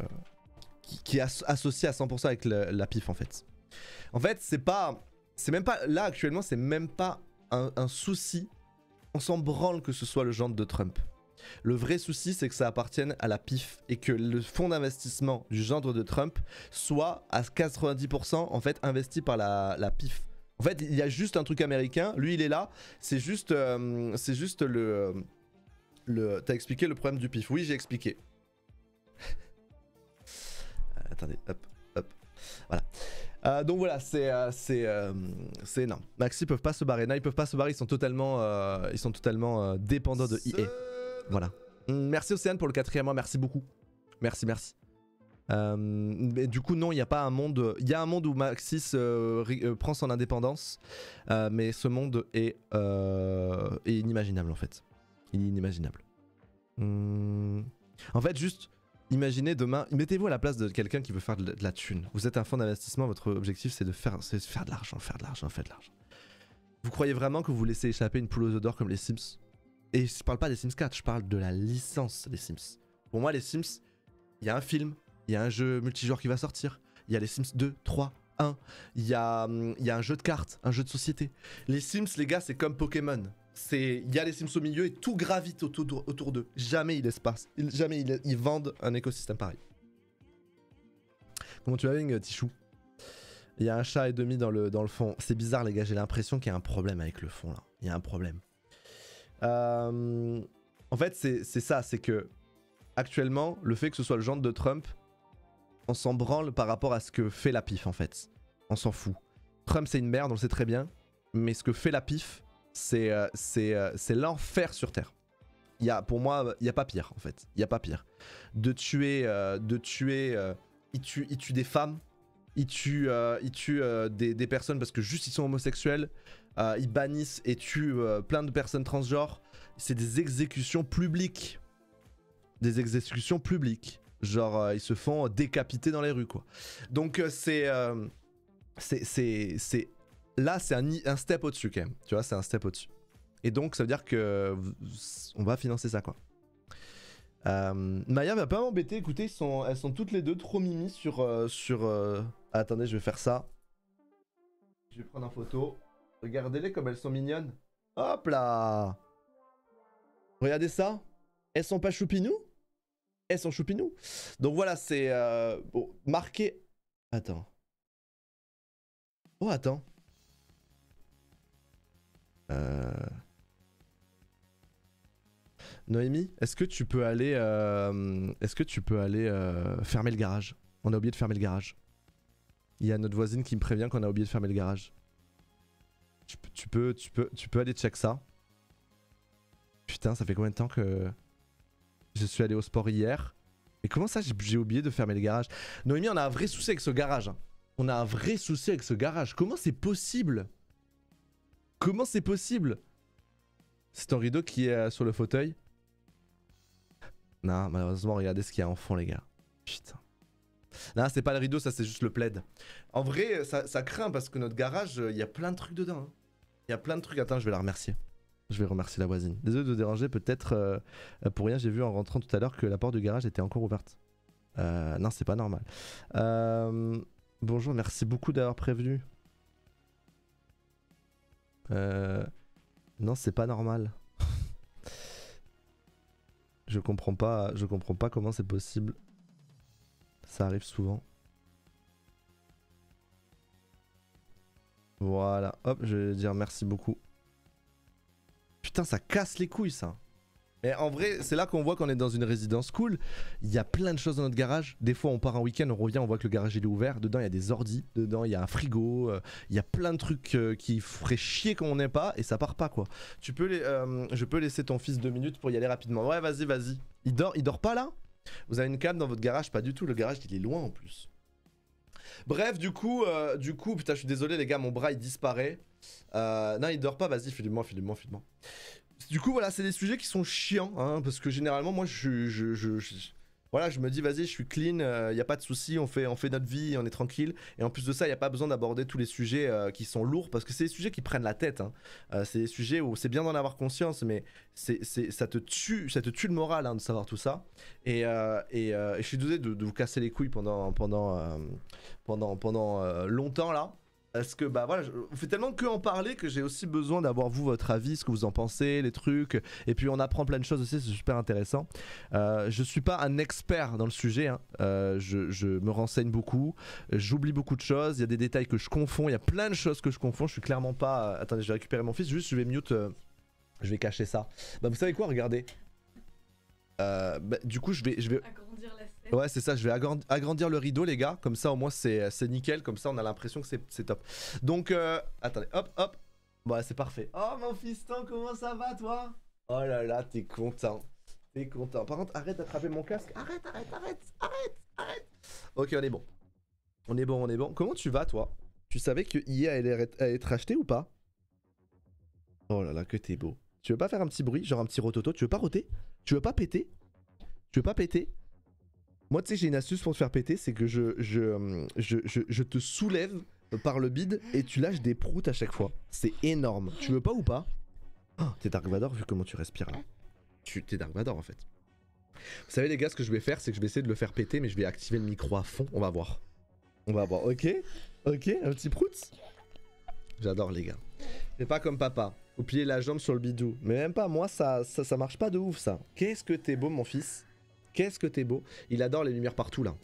qui est associé à 100% avec la pif, en fait. En fait, c'est même pas... Là, actuellement, c'est même pas... Un souci, on s'en branle que ce soit le gendre de Trump. Le vrai souci c'est que ça appartienne à la pif et que le fonds d'investissement du gendre de Trump soit à 90% en fait investi par la pif. En fait il y a juste un truc américain, lui il est là, c'est juste le... T'as expliqué le problème du pif? Oui j'ai expliqué. Attendez, hop. Voilà. Donc voilà, c'est énorme. Maxi peuvent pas se barrer. Non, ils peuvent pas se barrer, ils sont totalement dépendants de EA. Voilà. Merci Océane pour le 4e mois, merci beaucoup. Merci. Mais du coup non, il n'y a pas un monde. Il y a un monde où Maxis prend son indépendance, mais ce monde est inimaginable en fait. Il est inimaginable. En fait, juste imaginez demain, mettez-vous à la place de quelqu'un qui veut faire de la thune. Vous êtes un fonds d'investissement, votre objectif c'est de faire de l'argent, faire de l'argent. Vous croyez vraiment que vous laissez échapper une poule aux œufs d'or comme les Sims? Et je parle pas des Sims 4, je parle de la licence des Sims. Pour moi, les Sims, il y a un film, il y a un jeu multijoueur qui va sortir, il y a les Sims 2, 3, 1, il y a un jeu de cartes, un jeu de société. Les Sims, les gars, c'est comme Pokémon. Il y a les Sims au milieu et tout gravite autour d'eux. Jamais ils l'espace. Jamais ils vendent un écosystème pareil. Comment tu vas, Ving, Tichou? Il y a un chat et demi dans le fond. C'est bizarre, les gars. J'ai l'impression qu'il y a un problème avec le fond, là. Il y a un problème. En fait, c'est ça. C'est que, actuellement, le fait que ce soit le gendre de Trump, on s'en branle par rapport à ce que fait la PIF, en fait. On s'en fout. Trump, c'est une merde, on le sait très bien. Mais ce que fait la PIF, c'est l'enfer sur Terre. Pour moi, il n'y a pas pire, en fait. Il n'y a pas pire. Il tue des femmes. Il tue des personnes parce que juste ils sont homosexuels. Ils bannissent et tuent plein de personnes transgenres. C'est des exécutions publiques. Genre, ils se font décapiter dans les rues, quoi. Donc, là, c'est un step au-dessus, quand même. Tu vois, c'est un step au-dessus. Et donc, ça veut dire que on va financer ça, quoi. Maya va pas m'embêter. Écoutez, elles sont toutes les deux trop mimi sur... Attendez, je vais faire ça. Je vais prendre en photo. Regardez-les comme elles sont mignonnes. Hop là! Regardez ça. Elles sont pas choupinous? Elles sont choupinous. Donc voilà, c'est... bon, marqué... Attends. Oh, attends. Noémie, est-ce que tu peux aller... fermer le garage? On a oublié de fermer le garage. Il y a notre voisine qui me prévient qu'on a oublié de fermer le garage. Tu peux aller check ça. Putain, ça fait combien de temps que je suis allé au sport hier? Mais comment ça j'ai oublié de fermer le garage? Noémie, on a un vrai souci avec ce garage. On a un vrai souci avec ce garage. Comment c'est possible? Comment c'est possible? C'est ton rideau qui est sur le fauteuil? Non, malheureusement, regardez ce qu'il y a en fond, les gars. Putain. Non, c'est pas le rideau, ça c'est juste le plaid. En vrai, ça craint parce que notre garage, il y a plein de trucs dedans. Hein. Il y a plein de trucs. Attends, je vais la remercier. Je vais remercier la voisine. Désolé de te déranger, peut-être pour rien, j'ai vu en rentrant tout à l'heure que la porte du garage était encore ouverte. Non, c'est pas normal. Bonjour, merci beaucoup d'avoir prévenu. Non, c'est pas normal. Je comprends pas comment c'est possible. Ça arrive souvent. Voilà, hop, je vais dire merci beaucoup. Putain, ça casse les couilles ça. Mais en vrai, c'est là qu'on voit qu'on est dans une résidence cool. Il y a plein de choses dans notre garage. Des fois, on part un week-end, on revient, on voit que le garage il est ouvert. Dedans, il y a des ordis. Dedans, il y a un frigo. Il y a plein de trucs qui feraient chier qu'on n'ait pas et ça part pas quoi. Je peux laisser ton fils 2 minutes pour y aller rapidement. Ouais, vas-y. Il dort pas là? Vous avez une cam dans votre garage? Pas du tout. Le garage, il est loin en plus. Bref, du coup, putain, je suis désolé les gars, mon bras il disparaît. Non, il dort pas. Vas-y, file-moi. Du coup, voilà, c'est des sujets qui sont chiants, hein, parce que généralement, moi, voilà, je me dis, vas-y, je suis clean, y a pas de souci, on fait notre vie, on est tranquille. Et en plus de ça, y a pas besoin d'aborder tous les sujets qui sont lourds, parce que c'est des sujets qui prennent la tête. Hein. C'est des sujets où c'est bien d'en avoir conscience, mais ça te tue le moral hein, de savoir tout ça. Et je suis désolé de vous casser les couilles pendant longtemps là. Parce que bah voilà, on fait tellement que en parler que j'ai aussi besoin d'avoir vous votre avis, ce que vous en pensez, les trucs. Et puis on apprend plein de choses aussi, c'est super intéressant. Je suis pas un expert dans le sujet, hein. Je me renseigne beaucoup, j'oublie beaucoup de choses, il y a des détails que je confonds, il y a plein de choses que je confonds, je suis clairement pas... Attendez, je vais récupérer mon fils, juste je vais mute, je vais cacher ça. Bah vous savez quoi, regardez. Du coup je vais... Agrandir la scène. Ouais, c'est ça, je vais agrandir le rideau, les gars. Comme ça, au moins, c'est nickel. Comme ça, on a l'impression que c'est top. Donc, attendez, hop, hop. Bon, c'est parfait. Oh, mon fiston, comment ça va, toi? Oh là là, t'es content. T'es content. Par contre, arrête d'attraper mon casque. Arrête. Ok, on est bon. On est bon. Comment tu vas, toi? Tu savais que IA allait être acheté ou pas? Oh là là, que t'es beau. Tu veux pas faire un petit bruit, genre un petit rototo? Tu veux pas roter? Tu veux pas péter? Moi, tu sais, j'ai une astuce pour te faire péter, c'est que je te soulève par le bide et tu lâches des proutes à chaque fois. C'est énorme. Tu veux pas ou pas? Oh, t'es Dark Vador vu comment tu respires là. T'es Dark Vador en fait. Vous savez les gars, ce que je vais faire, c'est que je vais essayer de le faire péter, mais je vais activer le micro à fond. On va voir. Ok, un petit prout. J'adore les gars. C'est pas comme papa. Faut plier la jambe sur le bidou. Mais même pas, moi ça marche pas de ouf ça. Qu'est-ce que t'es beau mon fils. Qu'est-ce que t'es beau. Il adore les lumières partout là.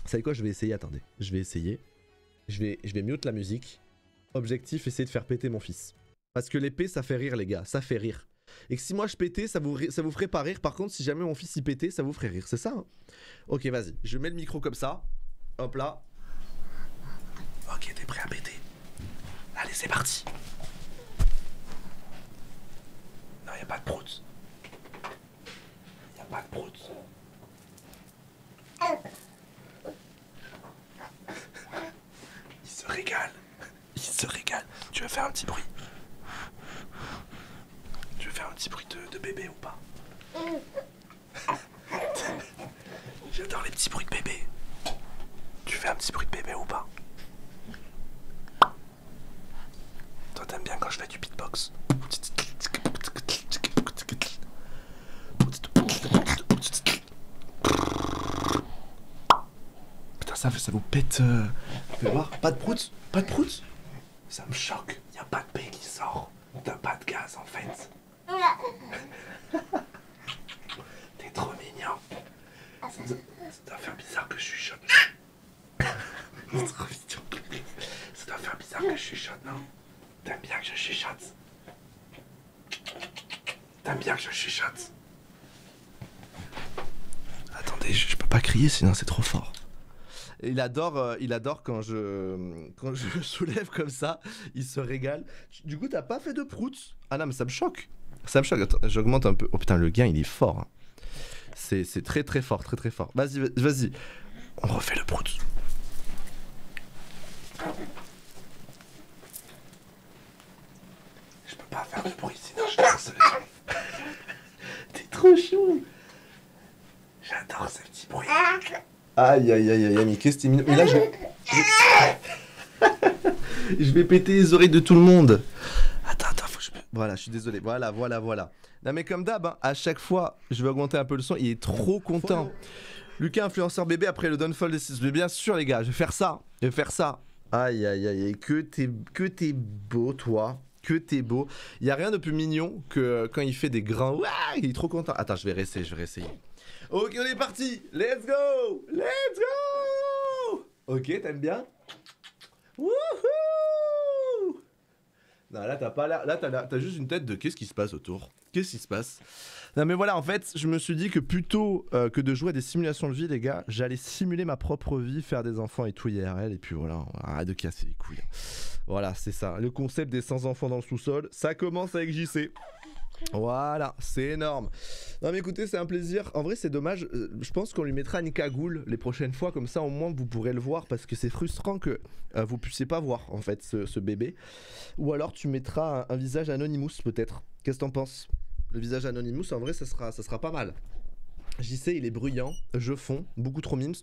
Vous savez quoi, je vais essayer, attendez. Je vais essayer. Je vais mute la musique. Objectif, essayer de faire péter mon fils. Parce que l'épée ça fait rire les gars, ça fait rire. Et que si moi je pétais, ça vous ferait pas rire. Par contre, si jamais mon fils y pétait, ça vous ferait rire. C'est ça hein. Ok, vas-y. Je mets le micro comme ça. Hop là. Ok, t'es prêt à péter. Allez, c'est parti. Non, y'a pas de prout. Y'a pas de prout. Il se régale. Tu veux faire un petit bruit? Tu veux faire un petit bruit de bébé ou pas? J'adore les petits bruits de bébé. Tu fais un petit bruit de bébé ou pas? Toi t'aimes bien quand je fais du beatbox. Putain ça vous pète. Fais voir. Pas de prout? Ça me choque. Y a pas de paix qui sort. T'as pas de gaz en fait. T'es trop mignon. Ça doit faire bizarre que je chuchote. C'est trop mignon. Ça doit faire bizarre que je chuchote, non? T'aimes bien que je chuchote? Attendez, je peux pas crier sinon c'est trop fort. Il adore quand je soulève comme ça, il se régale. Du coup, t'as pas fait de prout? Ah non, mais ça me choque. Attends, j'augmente un peu. Oh putain, le gain, il est fort. Hein. C'est très très fort, très fort. Vas-y. On refait le prout. Je peux pas faire de bruit, sinon je danse. T'es trop chou. J'adore ces petits bruits. Aïe, mais qu'est-ce que t'es mignon. Mais là, je vais péter les oreilles de tout le monde. Attends, faut que je... Voilà, je suis désolé. Voilà. Non mais comme d'hab, hein, à chaque fois, je vais augmenter un peu le son. Il est trop content. Lucas, influenceur bébé après le downfall des 6. Mais bien sûr, les gars, je vais faire ça. Aïe, que t'es beau, toi. Que t'es beau. Il y a rien de plus mignon que quand il fait des grands... Ouah, il est trop content. Attends, je vais réessayer. Ok, on est parti. Let's go. Ok, t'aimes bien? Wouhou. Non, là, t'as pas l'air... Là, t'as juste une tête de... Qu'est-ce qui se passe autour? Qu'est-ce qui se passe? Non, mais voilà, en fait, je me suis dit que plutôt que de jouer à des simulations de vie, les gars, j'allais simuler ma propre vie, faire des enfants et tout IRL, et puis voilà, arrête de casser les couilles. Voilà, c'est ça. Le concept des 100 enfants dans le sous-sol, ça commence avec JC. Voilà, c'est énorme. Non mais écoutez, c'est un plaisir. En vrai, c'est dommage. Je pense qu'on lui mettra une cagoule les prochaines fois, comme ça au moins vous pourrez le voir, parce que c'est frustrant que vous puissiez pas voir en fait ce bébé. Ou alors tu mettras un visage Anonymous peut-être. Qu'est-ce que t'en penses? Le visage Anonymous, en vrai, ça sera pas mal. JC, il est bruyant, je fonds, beaucoup trop mimes,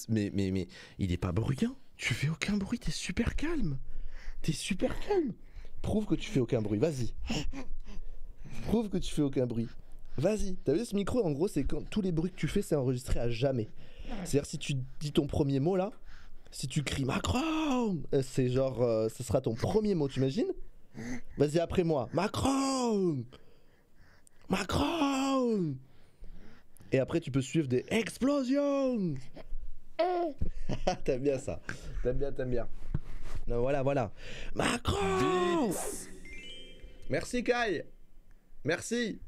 mais il est pas bruyant. Tu fais aucun bruit, t'es super calme. Prouve que tu fais aucun bruit, vas-y. Prouve que tu fais aucun bruit. Vas-y. T'as vu ce micro? En gros, c'est quand tous les bruits que tu fais, c'est enregistré à jamais. C'est-à-dire, si tu dis ton premier mot là, si tu cries Macron, c'est genre, ce sera ton premier mot, tu imagines? Vas-y, après moi. Macron. Et après, tu peux suivre des explosions. T'aimes bien ça. T'aimes bien. Non, voilà. Macron. Merci Kai. Merci.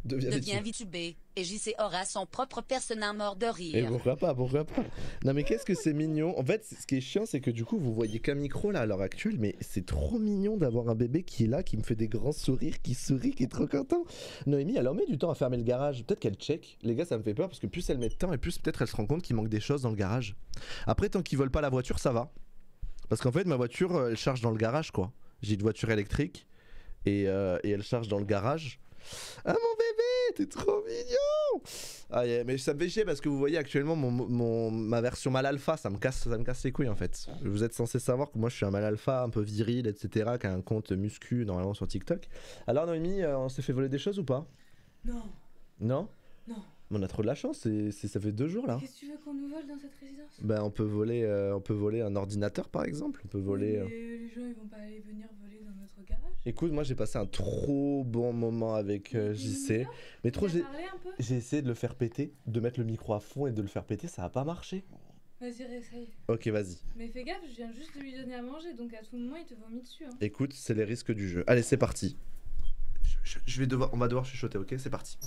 devient VTubé. Et JC aura son propre personnage mort de rire. Et pourquoi pas, pourquoi pas. Non mais qu'est-ce que c'est mignon. En fait, ce qui est chiant, c'est que du coup, vous voyez qu'un micro là à l'heure actuelle, mais c'est trop mignon d'avoir un bébé qui est là, qui me fait des grands sourires, qui sourit, qui est trop content. Noémie, elle en met du temps à fermer le garage. Peut-être qu'elle check. Les gars, ça me fait peur parce que plus elle met de temps et plus peut-être elle se rend compte qu'il manque des choses dans le garage. Après, tant qu'ils volent pas la voiture, ça va. Parce qu'en fait, ma voiture, elle charge dans le garage quoi. J'ai une voiture électrique et elle charge dans le garage. Ah mon bébé, t'es trop mignon. Ah yeah, mais ça me fait chier parce que vous voyez actuellement ma version mal alpha, ça me casse les couilles en fait. Vous êtes censé savoir que moi je suis un mal alpha un peu viril etc, qui a un compte muscu normalement sur TikTok. Alors Noémie, on s'est fait voler des choses ou pas? Non. Non? Non. On a trop de la chance, ça fait 2 jours là. Qu'est-ce que tu veux qu'on nous vole dans cette résidence? Ben on peut voler un ordinateur par exemple, on peut voler... Mais les gens ils vont pas aller venir voler dans notre garage. Écoute, moi j'ai passé un trop bon moment avec JC. Mais trop j'ai essayé de le faire péter, de mettre le micro à fond et de le faire péter, ça a pas marché. Vas-y, réessaye. Ok, vas-y. Mais fais gaffe, je viens juste de lui donner à manger, donc à tout moment il te vomit dessus. Hein. Écoute, c'est les risques du jeu. Allez, c'est parti. On va devoir chuchoter, ok? C'est parti.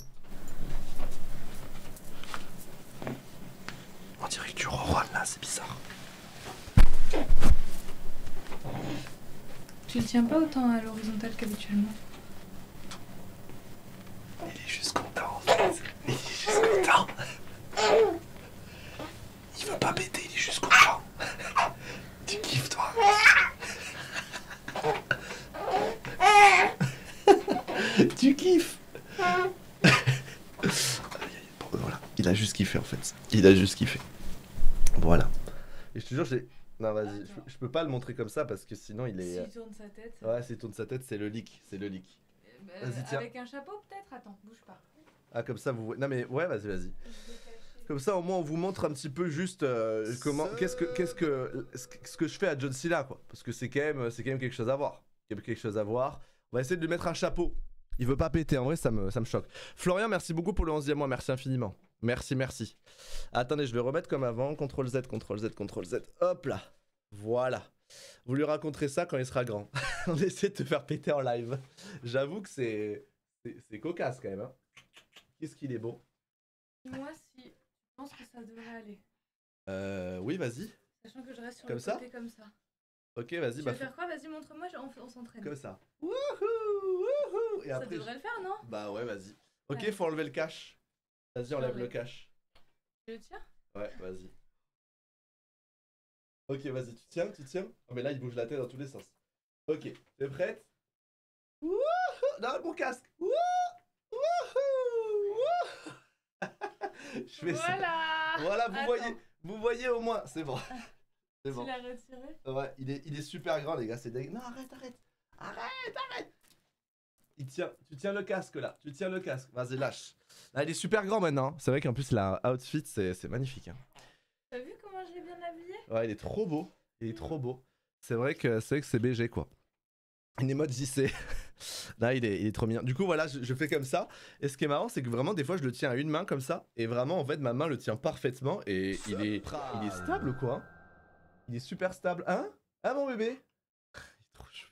On dirait que tu ronronnes là, c'est bizarre. Tu le tiens pas autant à l'horizontale qu'habituellement. Il est juste content en fait. Il est juste content. Il veut pas péter, il est juste content. Tu kiffes toi. Tu kiffes. Voilà. Il a juste kiffé en fait. Il a juste kiffé. Voilà. Et je te jure, non vas-y, je peux pas le montrer comme ça parce que sinon il est... S'il tourne sa tête... Ouais, s'il tourne sa tête, c'est le leak, c'est le leak. Vas-y, tiens. Avec un chapeau peut-être? Attends, bouge pas. Ah comme ça vous voyez... Non mais ouais, vas-y. Comme ça au moins on vous montre un petit peu juste comment... ce que je fais à John Cena quoi. Parce que c'est quand même quelque chose à voir. On va essayer de lui mettre un chapeau. Il veut pas péter, en vrai ça me choque. Florian, merci beaucoup pour le 11e mois, merci infiniment. Merci. Attendez, je vais remettre comme avant. CTRL-Z, CTRL-Z, CTRL-Z. Hop là. Voilà. Vous lui raconterez ça quand il sera grand. On essaie de te faire péter en live. J'avoue que c'est cocasse quand même. Hein. Qu'est-ce qu'il est beau. Moi, si. Je pense que ça devrait aller. Oui, vas-y. Sachant que je reste sur comme le ça côté comme ça. Ok, vas-y. Tu veux faire quoi? Vas-y, montre-moi, on s'entraîne. Comme ça. Wouhou. Et ça après, devrait le faire, non? Bah ouais, vas-y. Ok, ouais. Faut enlever le cache. Vas-y, enlève le cache. Tu le tiens? Ouais, vas-y. Ok, vas-y, tu tiens? Oh, mais là, il bouge la tête dans tous les sens. Ok, t'es prête? Wouhou. Non, mon casque. Wouhou. Je fais voilà. Ça. Voilà, vous voyez au moins, c'est bon. C'est bon. Tu l'as retiré? Ouais, il est super grand, les gars, c'est dégueu. Non, arrête. Tu tiens le casque là, vas-y lâche. Ah, il est super grand maintenant, c'est vrai qu'en plus la outfit c'est magnifique. Hein. T'as vu comment je l'ai bien habillé? Ouais, il est trop beau, C'est vrai que c'est BG quoi. Une émote JC. Là il est trop mignon. Du coup voilà, je fais comme ça. Et ce qui est marrant c'est que vraiment des fois je le tiens à une main comme ça. Et vraiment en fait ma main le tient parfaitement. Et il est stable quoi. Il est super stable. Hein? Ah mon bébé. Il est trop chou.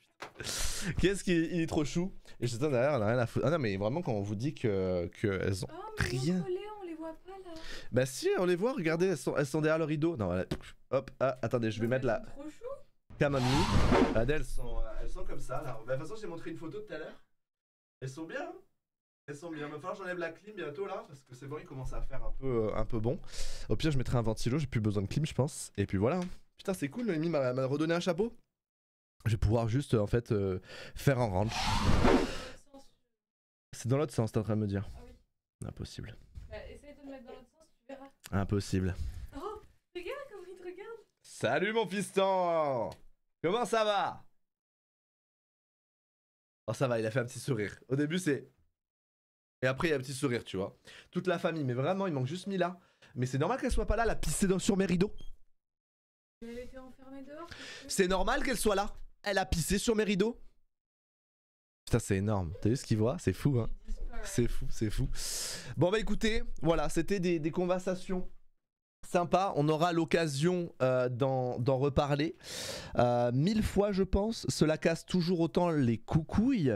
Il est trop chou. Et je sais derrière, on a rien à foutre. Ah non, mais vraiment, quand on vous dit que elles ont rien. On les voit pas là. Bah si, on les voit, regardez, elles sont derrière le rideau. Non, voilà. Hop, attendez, je vais mettre la. Trop chou. Camomille. Regardez, elles sont comme ça là. Bah, de toute façon, j'ai montré une photo tout à l'heure. Elles sont bien. Il va falloir que j'enlève la clim bientôt là. Parce que c'est bon, il commence à faire un peu bon. Au pire, je mettrai un ventilo, j'ai plus besoin de clim, je pense. Et puis voilà. Putain, c'est cool, Noémie m'a redonné un chapeau. Je vais pouvoir juste en fait faire un ranch. C'est dans l'autre sens, t'es en train de me dire. Ah oui. Impossible. Bah, essaye de le mettre dans l'autre sens, tu verras. Impossible. Oh, regarde comment il te regarde. Salut mon fiston. Comment ça va? Oh ça va, il a fait un petit sourire. Au début c'est... Et après il y a un petit sourire, tu vois. Toute la famille, mais vraiment il manque juste Mila. Mais c'est normal qu'elle soit pas là, elle a pissé sur mes rideaux. Elle était enfermée dehors. C'est normal qu'elle soit là. Elle a pissé sur mes rideaux. Putain, c'est énorme. T'as vu ce qu'il voit? C'est fou, hein. C'est fou. Bon, bah écoutez, voilà, c'était des conversations sympas. On aura l'occasion d'en reparler 1000 fois, je pense. Cela casse toujours autant les coucouilles.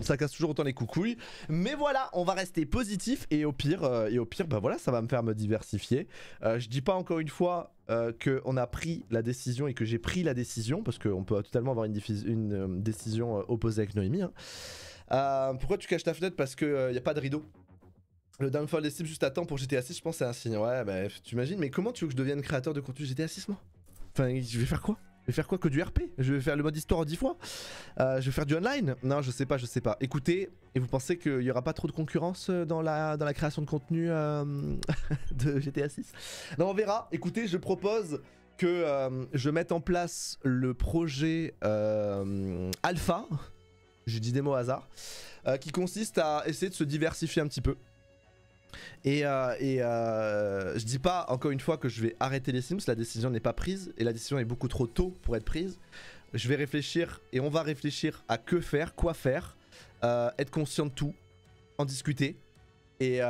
Ça casse toujours autant les coucouilles. Mais voilà, on va rester positif et au pire, bah voilà, ça va me faire me diversifier. Je dis pas encore une fois qu'on a pris la décision et que j'ai pris la décision, parce qu'on peut totalement avoir une décision opposée avec Noémie. Hein. Pourquoi tu caches ta fenêtre? Parce qu'il n'y a pas de rideau. Le downfall des cibles juste à temps pour GTA 6, je pense que c'est un signe. Ouais, bah tu imagines, mais comment tu veux que je devienne créateur de contenu GTA 6 moi? Enfin, je vais faire quoi? Je vais faire quoi que du RP? Je vais faire le mode histoire 10 fois? Je vais faire du online? Non, je sais pas, je sais pas. Écoutez, et vous pensez qu'il y aura pas trop de concurrence dans la création de contenu de GTA 6? Non, on verra. Écoutez, je propose que je mette en place le projet Alpha, je dis des mots au hasard, qui consiste à essayer de se diversifier un petit peu. Et je dis pas encore une fois que je vais arrêter les Sims, la décision n'est pas prise et la décision est beaucoup trop tôt pour être prise. Je vais réfléchir et on va réfléchir à que faire, quoi faire, être conscient de tout, en discuter et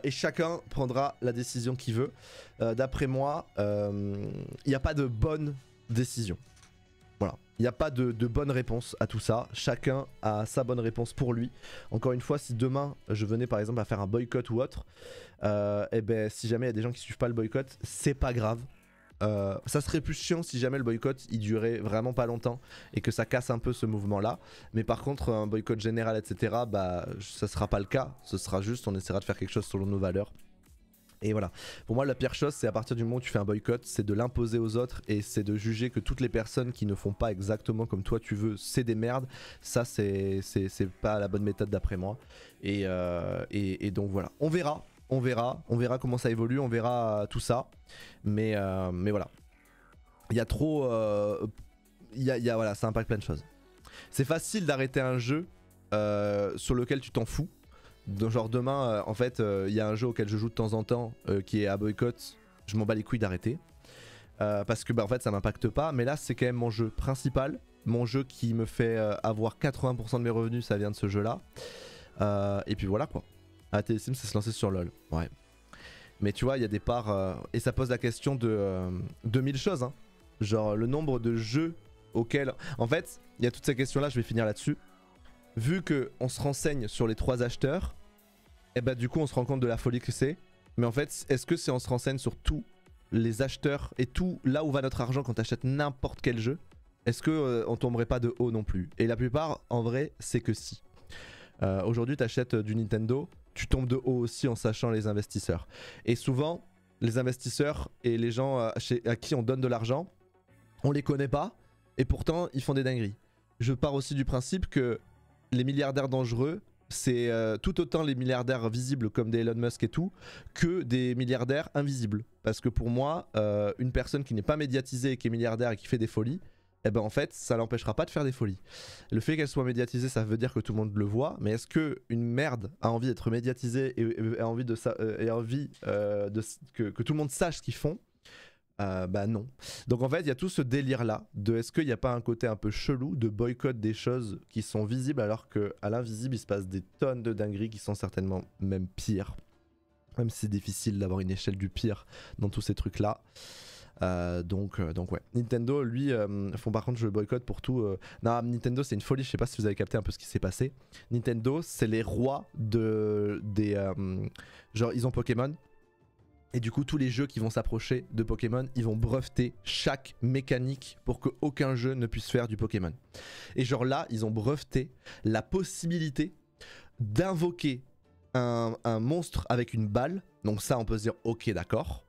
chacun prendra la décision qu'il veut. D'après moi, il n'y a pas de bonne décision. Voilà, il n'y a pas de bonne réponse à tout ça, chacun a sa bonne réponse pour lui. Encore une fois, si demain je venais par exemple à faire un boycott ou autre, et ben si jamais il y a des gens qui suivent pas le boycott, c'est pas grave. Ça serait plus chiant si jamais le boycott il durait vraiment pas longtemps et que ça casse un peu ce mouvement là. Mais par contre un boycott général etc, bah ça sera pas le cas, ce sera juste on essaiera de faire quelque chose selon nos valeurs. Et voilà, pour moi la pire chose c'est à partir du moment où tu fais un boycott, c'est de l'imposer aux autres et c'est de juger que toutes les personnes qui ne font pas exactement comme toi tu veux, c'est des merdes. Ça c'est pas la bonne méthode d'après moi. Et donc voilà, on verra comment ça évolue, on verra tout ça. Mais voilà, il y a trop, voilà, ça impacte plein de choses. C'est facile d'arrêter un jeu sur lequel tu t'en fous. Donc genre demain en fait il y a un jeu auquel je joue de temps en temps qui est à boycott, je m'en bats les couilles d'arrêter parce que bah en fait ça m'impacte pas, mais là c'est quand même mon jeu principal, mon jeu qui me fait avoir 80% de mes revenus, ça vient de ce jeu là et puis voilà quoi. Arrêter les Sims c'est se lancer sur LoL, ouais. Mais tu vois il y a des parts et ça pose la question de 1000 choses hein. Genre le nombre de jeux auxquels en fait il y a toutes ces questions là, je vais finir là-dessus. Vu qu'on se renseigne sur les 3 acheteurs, et bah du coup on se rend compte de la folie que c'est. Mais en fait, est-ce que si on se renseigne sur tous les acheteurs et tout là où va notre argent quand t'achètes n'importe quel jeu, est-ce que on tomberait pas de haut non plus? Et la plupart, en vrai, c'est que si. Aujourd'hui t'achètes du Nintendo, tu tombes de haut aussi en sachant les investisseurs. Et souvent, les investisseurs et les gens à qui on donne de l'argent, on les connaît pas et pourtant ils font des dingueries. Je pars aussi du principe que les milliardaires dangereux, c'est tout autant les milliardaires visibles comme des Elon Musk et tout, que des milliardaires invisibles. Parce que pour moi, une personne qui n'est pas médiatisée et qui est milliardaire et qui fait des folies, eh ben en fait, ça l'empêchera pas de faire des folies. Le fait qu'elle soit médiatisée, ça veut dire que tout le monde le voit, mais est-ce que une merde a envie d'être médiatisée et a envie que tout le monde sache ce qu'ils font? Bah non. Donc en fait il y a tout ce délire là de est-ce qu'il n'y a pas un côté un peu chelou de boycott des choses qui sont visibles alors qu'à l'invisible il se passe des tonnes de dingueries qui sont certainement même pires. Même si c'est difficile d'avoir une échelle du pire dans tous ces trucs là. Donc ouais. Nintendo lui font par contre je le boycott pour tout. Non Nintendo c'est une folie, je sais pas si vous avez capté un peu ce qui s'est passé. Nintendo c'est les rois genre ils ont Pokémon. Et du coup tous les jeux qui vont s'approcher de Pokémon, ils vont breveter chaque mécanique pour qu'aucun jeu ne puisse faire du Pokémon. Et genre là, ils ont breveté la possibilité d'invoquer un monstre avec une balle. Donc ça, on peut se dire ok d'accord.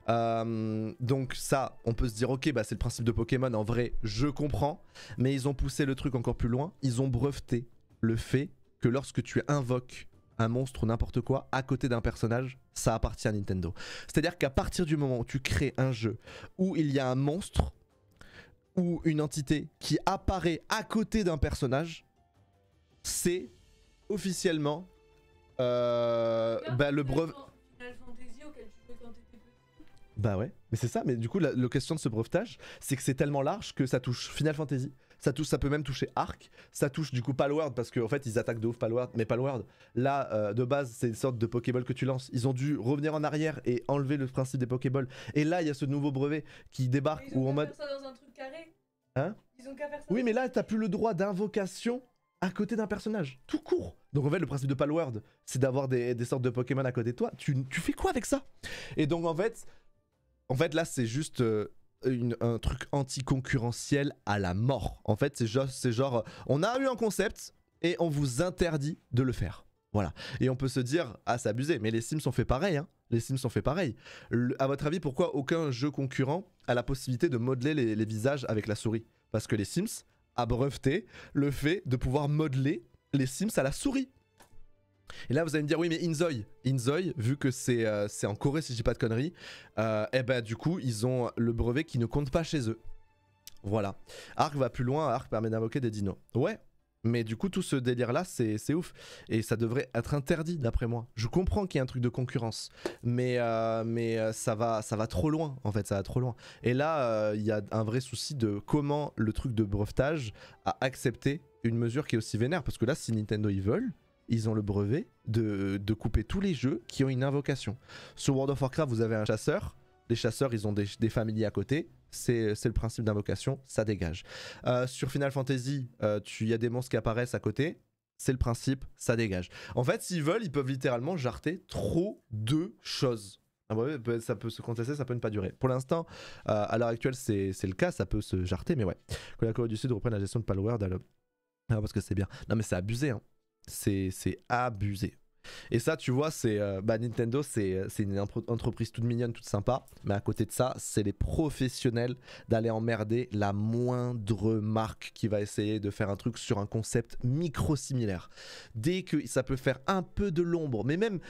Donc ça, on peut se dire ok bah c'est le principe de Pokémon, en vrai je comprends. Mais ils ont poussé le truc encore plus loin. Ils ont breveté le fait que lorsque tu invoques un monstre ou n'importe quoi à côté d'un personnage, ça appartient à Nintendo. C'est-à-dire qu'à partir du moment où tu crées un jeu où il y a un monstre ou une entité qui apparaît à côté d'un personnage, c'est officiellement le brevet. Bah ouais, mais c'est ça, mais du coup la question de ce brevetage, c'est que c'est tellement large que ça touche Final Fantasy, ça peut même toucher Arc, ça touche du coup Palworld parce qu'en fait ils attaquent de ouf Palworld, mais Palworld, là de base c'est une sorte de Pokéball que tu lances, ils ont dû revenir en arrière et enlever le principe des Pokéballs, et là il y a ce nouveau brevet qui débarque où en mode... ça dans un truc carré. Hein? Ils ont qu'à faire ça. Oui, mais là, t'as plus le droit d'invocation à côté d'un personnage. Tout court. Donc en fait, le principe de Palworld, c'est d'avoir des sortes de Pokémon à côté de toi. Tu fais quoi avec ça? Et donc en fait là, c'est juste un truc anti-concurrentiel à la mort. En fait, c'est genre, on a eu un concept et on vous interdit de le faire. Voilà. Et on peut se dire, ah, c'est abusé, mais les Sims ont fait pareil, hein. Les Sims ont fait pareil. À votre avis, pourquoi aucun jeu concurrent a la possibilité de modeler les visages avec la souris? Parce que les Sims a breveté le fait de pouvoir modeler les Sims à la souris. Et là vous allez me dire oui mais Inzoi, vu que c'est en Corée si je dis pas de conneries, et ben du coup ils ont le brevet qui ne compte pas chez eux. Voilà. Arc va plus loin, Arc permet d'invoquer des dinos. Ouais, mais du coup tout ce délire là c'est ouf. Et ça devrait être interdit d'après moi. Je comprends qu'il y a un truc de concurrence, mais ça va trop loin en fait, ça va trop loin. Et là il y a un vrai souci de comment le truc de brevetage a accepté une mesure qui est aussi vénère. Parce que là si Nintendo ils veulent, ils ont le brevet de couper tous les jeux qui ont une invocation. Sur World of Warcraft, vous avez un chasseur. Les chasseurs, ils ont des familiers à côté. C'est le principe d'invocation, ça dégage. Sur Final Fantasy, il y a des monstres qui apparaissent à côté. C'est le principe, ça dégage. En fait, s'ils veulent, ils peuvent littéralement jarter trop de choses. Un brevet, ça peut se contester, ça peut ne pas durer. Pour l'instant, à l'heure actuelle, c'est le cas, ça peut se jarter, mais ouais. Que la Corée du Sud reprenne la gestion de Palworld, parce que c'est bien. Non, mais c'est abusé, hein. C'est abusé. Et ça, tu vois, c'est Nintendo, c'est une entreprise toute mignonne, toute sympa. Mais à côté de ça, c'est les professionnels d'aller emmerder la moindre marque qui va essayer de faire un truc sur un concept micro-similaire. Dès que ça peut faire un peu de l'ombre, mais même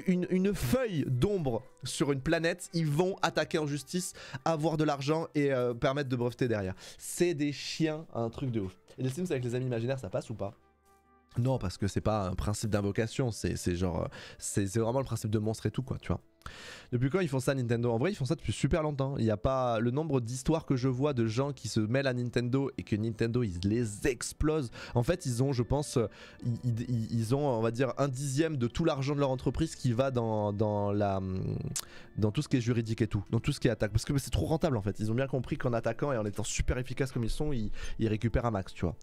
une feuille d'ombre sur une planète, ils vont attaquer en justice, avoir de l'argent et permettre de breveter derrière. C'est des chiens, un truc de ouf. Et les Sims avec les amis imaginaires, ça passe ou pas? Non, parce que c'est pas un principe d'invocation, c'est genre, c'est vraiment le principe de monstre et tout quoi, tu vois. Depuis quand ils font ça Nintendo? En vrai ils font ça depuis super longtemps. Il n'y a pas le nombre d'histoires que je vois de gens qui se mêlent à Nintendo et que Nintendo ils les explosent. En fait ils ont, je pense, ils ont on va dire 1/10 de tout l'argent de leur entreprise qui va dans tout ce qui est juridique et tout, dans tout ce qui est attaque. Parce que c'est trop rentable en fait. Ils ont bien compris qu'en attaquant et en étant super efficaces comme ils sont, ils récupèrent un max, tu vois.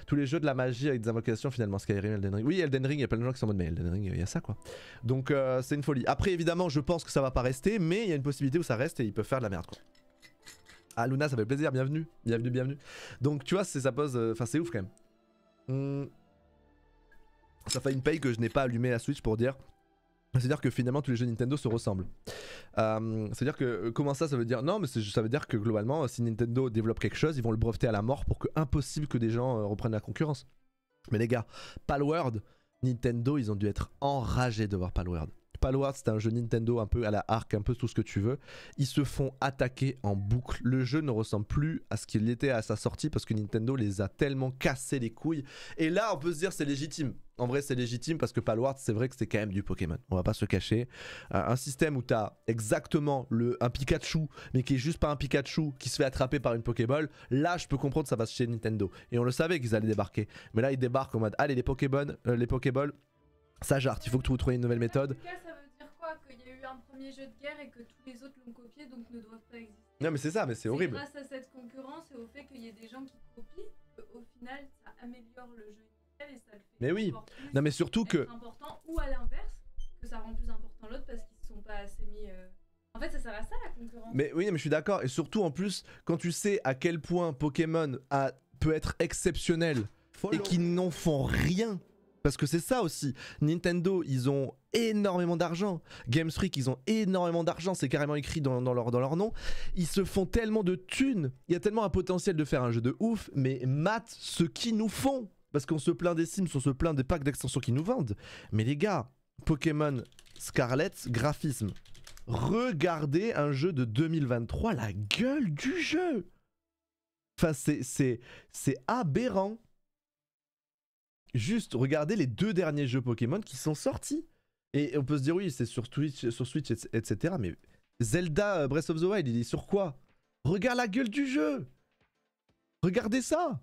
Tous les jeux de la magie avec des invocations finalement, Skyrim, Elden Ring. Oui, Elden Ring, il y a plein de gens qui sont en mode mais Elden Ring, il y a ça quoi. Donc c'est une folie. Après évidemment je pense que ça va pas rester, mais il y a une possibilité où ça reste et ils peuvent faire de la merde quoi. Ah Luna, ça fait plaisir, bienvenue. Donc tu vois, ça pose, enfin c'est ouf quand même. Ça fait une paye que je n'ai pas allumé la Switch pour dire. C'est-à-dire que finalement tous les jeux Nintendo se ressemblent. C'est-à-dire que comment ça veut dire? Non mais ça veut dire que globalement si Nintendo développe quelque chose, ils vont le breveter à la mort pour que impossible que des gens reprennent la concurrence. Mais les gars, Palworld, Nintendo ils ont dû être enragés de voir Palworld. Palworld c'est un jeu Nintendo un peu à la Ark, un peu tout ce que tu veux. Ils se font attaquer en boucle. Le jeu ne ressemble plus à ce qu'il était à sa sortie parce que Nintendo les a tellement cassé les couilles. Et là on peut se dire c'est légitime. En vrai c'est légitime parce que Palworld c'est vrai que c'est quand même du Pokémon. On va pas se cacher. Un système où t'as exactement un Pikachu mais qui est juste pas un Pikachu qui se fait attraper par une Pokéball. Là je peux comprendre que ça va chez Nintendo. Et on le savait qu'ils allaient débarquer. Mais là ils débarquent en mode allez les Pokéballs ça jarte, il faut que vous trouviez une nouvelle méthode. Ça veut dire quoi? Qu'il y a eu un premier jeu de guerre et que tous les autres l'ont copié donc ne doivent pas exister. Non mais c'est ça, mais c'est horrible. Grâce à cette concurrence et au fait qu'il y ait des gens qui copient, au final ça améliore le jeu et ça le fait. Mais oui, non mais surtout que important, ou à l'inverse, que ça rend plus important l'autre parce qu'ils se sont pas assez mis. En fait ça sert à ça la concurrence. Mais oui, mais je suis d'accord, et surtout en plus quand tu sais à quel point Pokémon peut être exceptionnel et qu'ils n'en font rien. Parce que c'est ça aussi, Nintendo ils ont énormément d'argent, Game Freak ils ont énormément d'argent, c'est carrément écrit dans leur nom, ils se font tellement de thunes, il y a tellement un potentiel de faire un jeu de ouf, mais matent ce qu'ils nous font, parce qu'on se plaint des Sims, on se plaint des packs d'extensions qu'ils nous vendent, mais les gars, Pokémon Scarlet, graphisme, regardez un jeu de 2023, la gueule du jeu. Enfin c'est aberrant. Juste, regardez les 2 derniers jeux Pokémon qui sont sortis. Et on peut se dire, oui, c'est sur Switch, etc. Mais Zelda Breath of the Wild, il est sur quoi? Regarde la gueule du jeu. Regardez ça.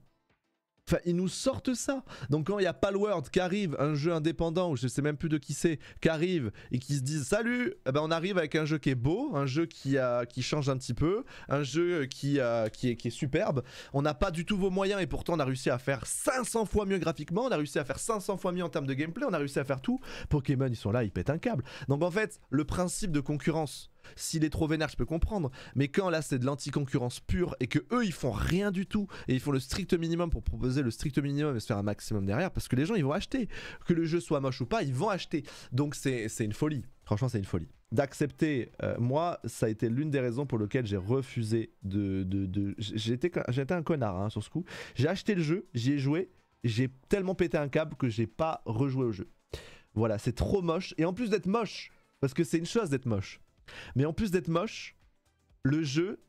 Enfin, ils nous sortent ça. Donc quand il y a Palworld qui arrive, un jeu indépendant, où je sais même plus de qui c'est, qui arrive et qui se disent salut, eh ben on arrive avec un jeu qui est beau, un jeu qui change un petit peu, un jeu qui est superbe. On n'a pas du tout vos moyens et pourtant on a réussi à faire 500 fois mieux graphiquement, on a réussi à faire 500 fois mieux en termes de gameplay, on a réussi à faire tout. Pokémon, ils sont là, ils pètent un câble. Donc en fait, le principe de concurrence, s'il est trop vénère, je peux comprendre. Mais quand là, c'est de l'anti-concurrence pure et que eux, ils font rien du tout et ils font le strict minimum pour proposer le strict minimum et se faire un maximum derrière, parce que les gens, ils vont acheter. Que le jeu soit moche ou pas, ils vont acheter. Donc c'est une folie. Franchement, c'est une folie. D'accepter, moi, ça a été l'une des raisons pour lesquelles j'ai refusé J'étais un connard hein, sur ce coup. J'ai acheté le jeu, j'y ai joué, j'ai tellement pété un câble que j'ai pas rejoué au jeu. Voilà, c'est trop moche. Et en plus d'être moche, parce que c'est une chose d'être moche, mais en plus d'être moche, le jeu,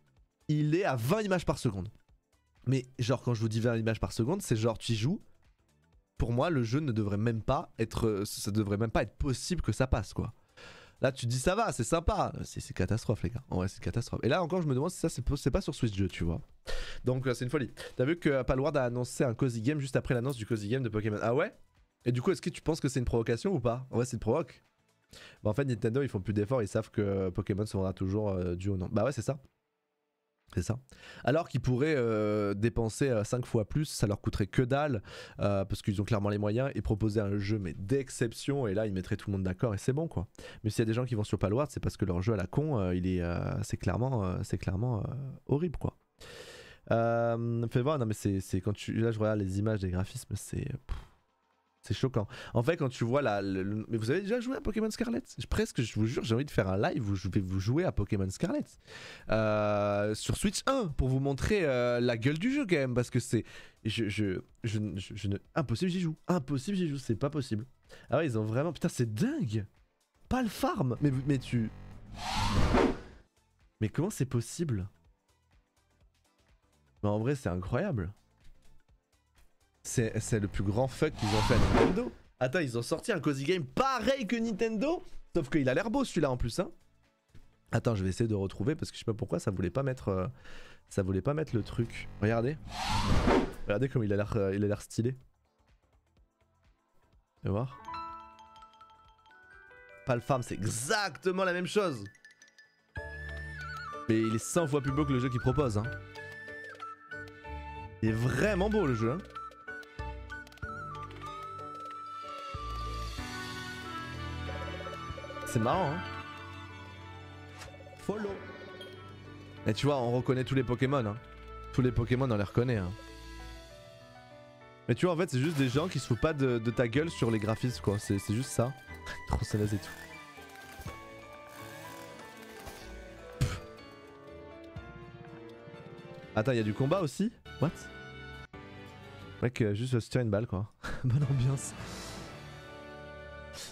il est à 20 images par seconde. Mais genre quand je vous dis 20 images par seconde, c'est genre tu y joues. Pour moi, le jeu ne devrait même pas être... Ça devrait même pas être possible que ça passe quoi. Là tu te dis ça va, c'est sympa. C'est catastrophe les gars. En vrai c'est catastrophe. Et là encore je me demande si ça c'est pas sur Switch 2 tu vois. Donc c'est une folie. T'as vu que Palworld a annoncé un cozy game juste après l'annonce du cozy game de Pokémon. Ah ouais? Et du coup est-ce que tu penses que c'est une provocation ou pas? Ouais c'est une provoque. Bah en fait Nintendo ils font plus d'efforts, ils savent que Pokémon sera toujours dû au nom. Bah ouais c'est ça. C'est ça. Alors qu'ils pourraient dépenser 5 fois plus, ça leur coûterait que dalle, parce qu'ils ont clairement les moyens, et proposer un jeu mais d'exception, et là ils mettraient tout le monde d'accord et c'est bon quoi. Mais s'il y a des gens qui vont sur Palworld, c'est parce que leur jeu à la con, c'est clairement horrible quoi. Fais voir, non mais c'est quand tu... Là je regarde les images des graphismes, c'est choquant. En fait, quand tu vois mais vous avez déjà joué à Pokémon Scarlet? Presque, je vous jure, j'ai envie de faire un live où je vais vous jouer à Pokémon Scarlet. Sur Switch 1, pour vous montrer la gueule du jeu quand même, parce que c'est... Impossible j'y joue. Impossible j'y joue, c'est pas possible. Ah ouais, ils ont vraiment... Putain, c'est dingue. Pas le farm. Mais tu... Mais comment c'est possible? Mais en vrai, c'est incroyable. C'est le plus grand fuck qu'ils ont fait à Nintendo. Attends, ils ont sorti un cozy game pareil que Nintendo. Sauf qu'il a l'air beau celui-là en plus hein. Attends, je vais essayer de retrouver parce que je sais pas pourquoi ça voulait pas mettre le truc. Regardez. Regardez comme il a l'air stylé. Tu vas voir. Palfarm, c'est exactement la même chose. Mais il est 100 fois plus beau que le jeu qu'il propose hein. Il est vraiment beau le jeu hein. C'est marrant hein. Follow. Et tu vois, on reconnaît tous les Pokémon hein. Tous les Pokémon on les reconnaît hein. Mais tu vois en fait c'est juste des gens qui se foutent pas de ta gueule sur les graphismes quoi. C'est juste ça. Trop salace et tout. Pff. Attends, il y a du combat aussi? What? Mec juste se tire une balle quoi. Bonne ambiance.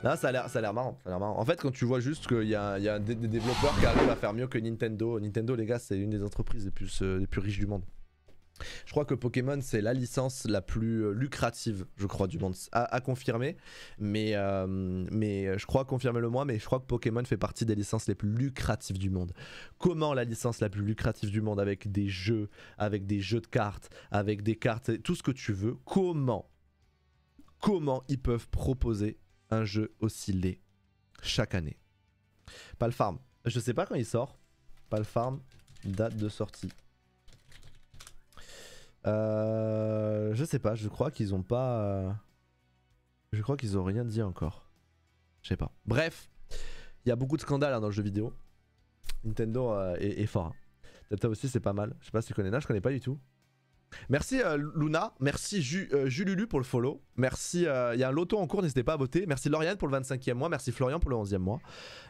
Là, ça a l'air marrant, En fait, quand tu vois juste qu'il y a des développeurs qui arrivent à faire mieux que Nintendo. Nintendo, les gars, c'est une des entreprises les plus riches du monde. Je crois que Pokémon, c'est la licence la plus lucrative, je crois, du monde. À confirmer. Mais je crois, confirmez-le moi, mais je crois que Pokémon fait partie des licences les plus lucratives du monde. Comment la licence la plus lucrative du monde, avec des jeux de cartes, avec des cartes, tout ce que tu veux, comment ils peuvent proposer un jeu aussi laid chaque année? Palfarm, je sais pas quand il sort. Palfarm, date de sortie. Je sais pas, je crois qu'ils ont pas... Je crois qu'ils ont rien dit encore. Je sais pas. Bref, il y a beaucoup de scandales hein, dans le jeu vidéo. Nintendo est fort. Hein. Tata aussi c'est pas mal. Je sais pas si tu connais. Là je connais pas du tout. Merci Luna, merci Jululu pour le follow. Merci, il y a un loto en cours, n'hésitez pas à voter. Merci Lauriane pour le 25e mois, merci Florian pour le 11e mois.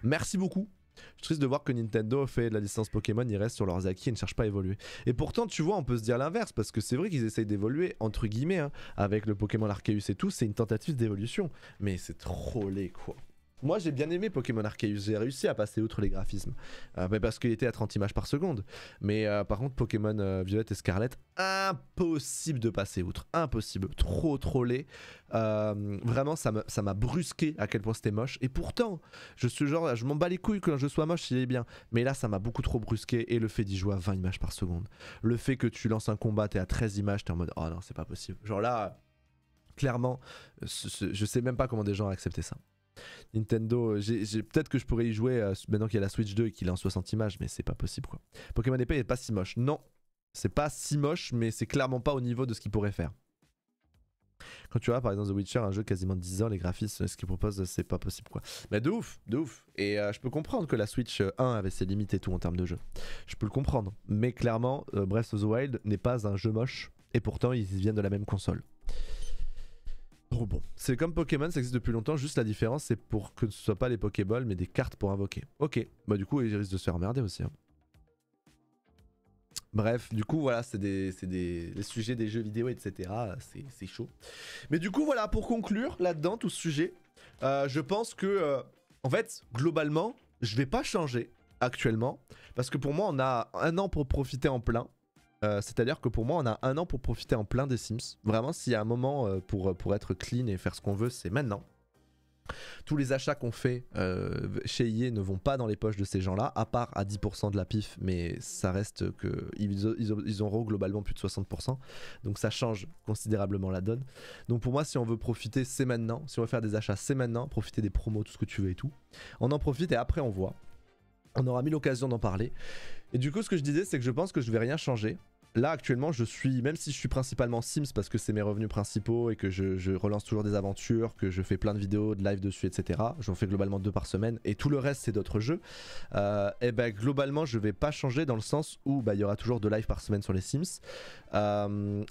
Merci beaucoup. Je suis triste de voir que Nintendo fait de la licence Pokémon, ils restent sur leurs acquis et ne cherchent pas à évoluer. Et pourtant, tu vois, on peut se dire l'inverse, parce que c'est vrai qu'ils essayent d'évoluer, entre guillemets, hein, avec le Pokémon Arceus et tout, c'est une tentative d'évolution. Mais c'est trop laid, quoi. Moi j'ai bien aimé Pokémon Arceus, j'ai réussi à passer outre les graphismes, parce qu'il était à 30 images par seconde. Mais par contre Pokémon Violet et Scarlet, impossible de passer outre, impossible, trop laid. Vraiment ça m'a brusqué à quel point c'était moche. Et pourtant, je m'en bats les couilles que je sois moche, il est bien. Mais là ça m'a beaucoup trop brusqué, et le fait d'y jouer à 20 images par seconde. Le fait que tu lances un combat, t'es à 13 images, t'es en mode oh non c'est pas possible. Genre là, clairement, je sais même pas comment des gens ont accepté ça. Nintendo, peut-être que je pourrais y jouer maintenant qu'il y a la Switch 2 et qu'il est en 60 images, mais c'est pas possible quoi. Pokémon épée est pas si moche. Non, c'est pas si moche, mais c'est clairement pas au niveau de ce qu'il pourrait faire. Quand tu vois par exemple The Witcher, un jeu quasiment de 10 ans, les graphismes, ce qu'il propose, c'est pas possible quoi. Mais de ouf, de ouf. Et je peux comprendre que la Switch 1 avait ses limites et tout en termes de jeu. Je peux le comprendre. Mais clairement, Breath of the Wild n'est pas un jeu moche, et pourtant ils viennent de la même console. Oh bon, c'est comme Pokémon, ça existe depuis longtemps, juste la différence c'est pour que ce soit pas les Pokéballs mais des cartes pour invoquer. Ok, bah du coup ils risquent de se faire emmerder aussi. Hein. Bref, du coup voilà, c'est les sujets des jeux vidéo etc, c'est chaud. Mais du coup voilà, pour conclure là-dedans tout ce sujet, je pense que en fait globalement je vais pas changer actuellement, parce que pour moi on a un an pour profiter en plein. C'est-à-dire que pour moi on a un an pour profiter en plein des Sims. Vraiment s'il y a un moment pour être clean et faire ce qu'on veut, c'est maintenant. Tous les achats qu'on fait chez EA ne vont pas dans les poches de ces gens-là, à part à 10% de la pif, mais ça reste que ils auront globalement plus de 60%, donc ça change considérablement la donne. Donc pour moi si on veut profiter c'est maintenant, si on veut faire des achats c'est maintenant, profiter des promos, tout ce que tu veux et tout. On en profite et après on voit. On aura mis l'occasion d'en parler. Et du coup ce que je disais c'est que je pense que je vais rien changer. Là actuellement je suis, même si je suis principalement Sims parce que c'est mes revenus principaux et que je relance toujours des aventures, que je fais plein de vidéos, de live dessus etc. J'en fais globalement 2 par semaine et tout le reste c'est d'autres jeux. Et ben globalement je vais pas changer dans le sens où il y aura toujours 2 lives par semaine sur les Sims.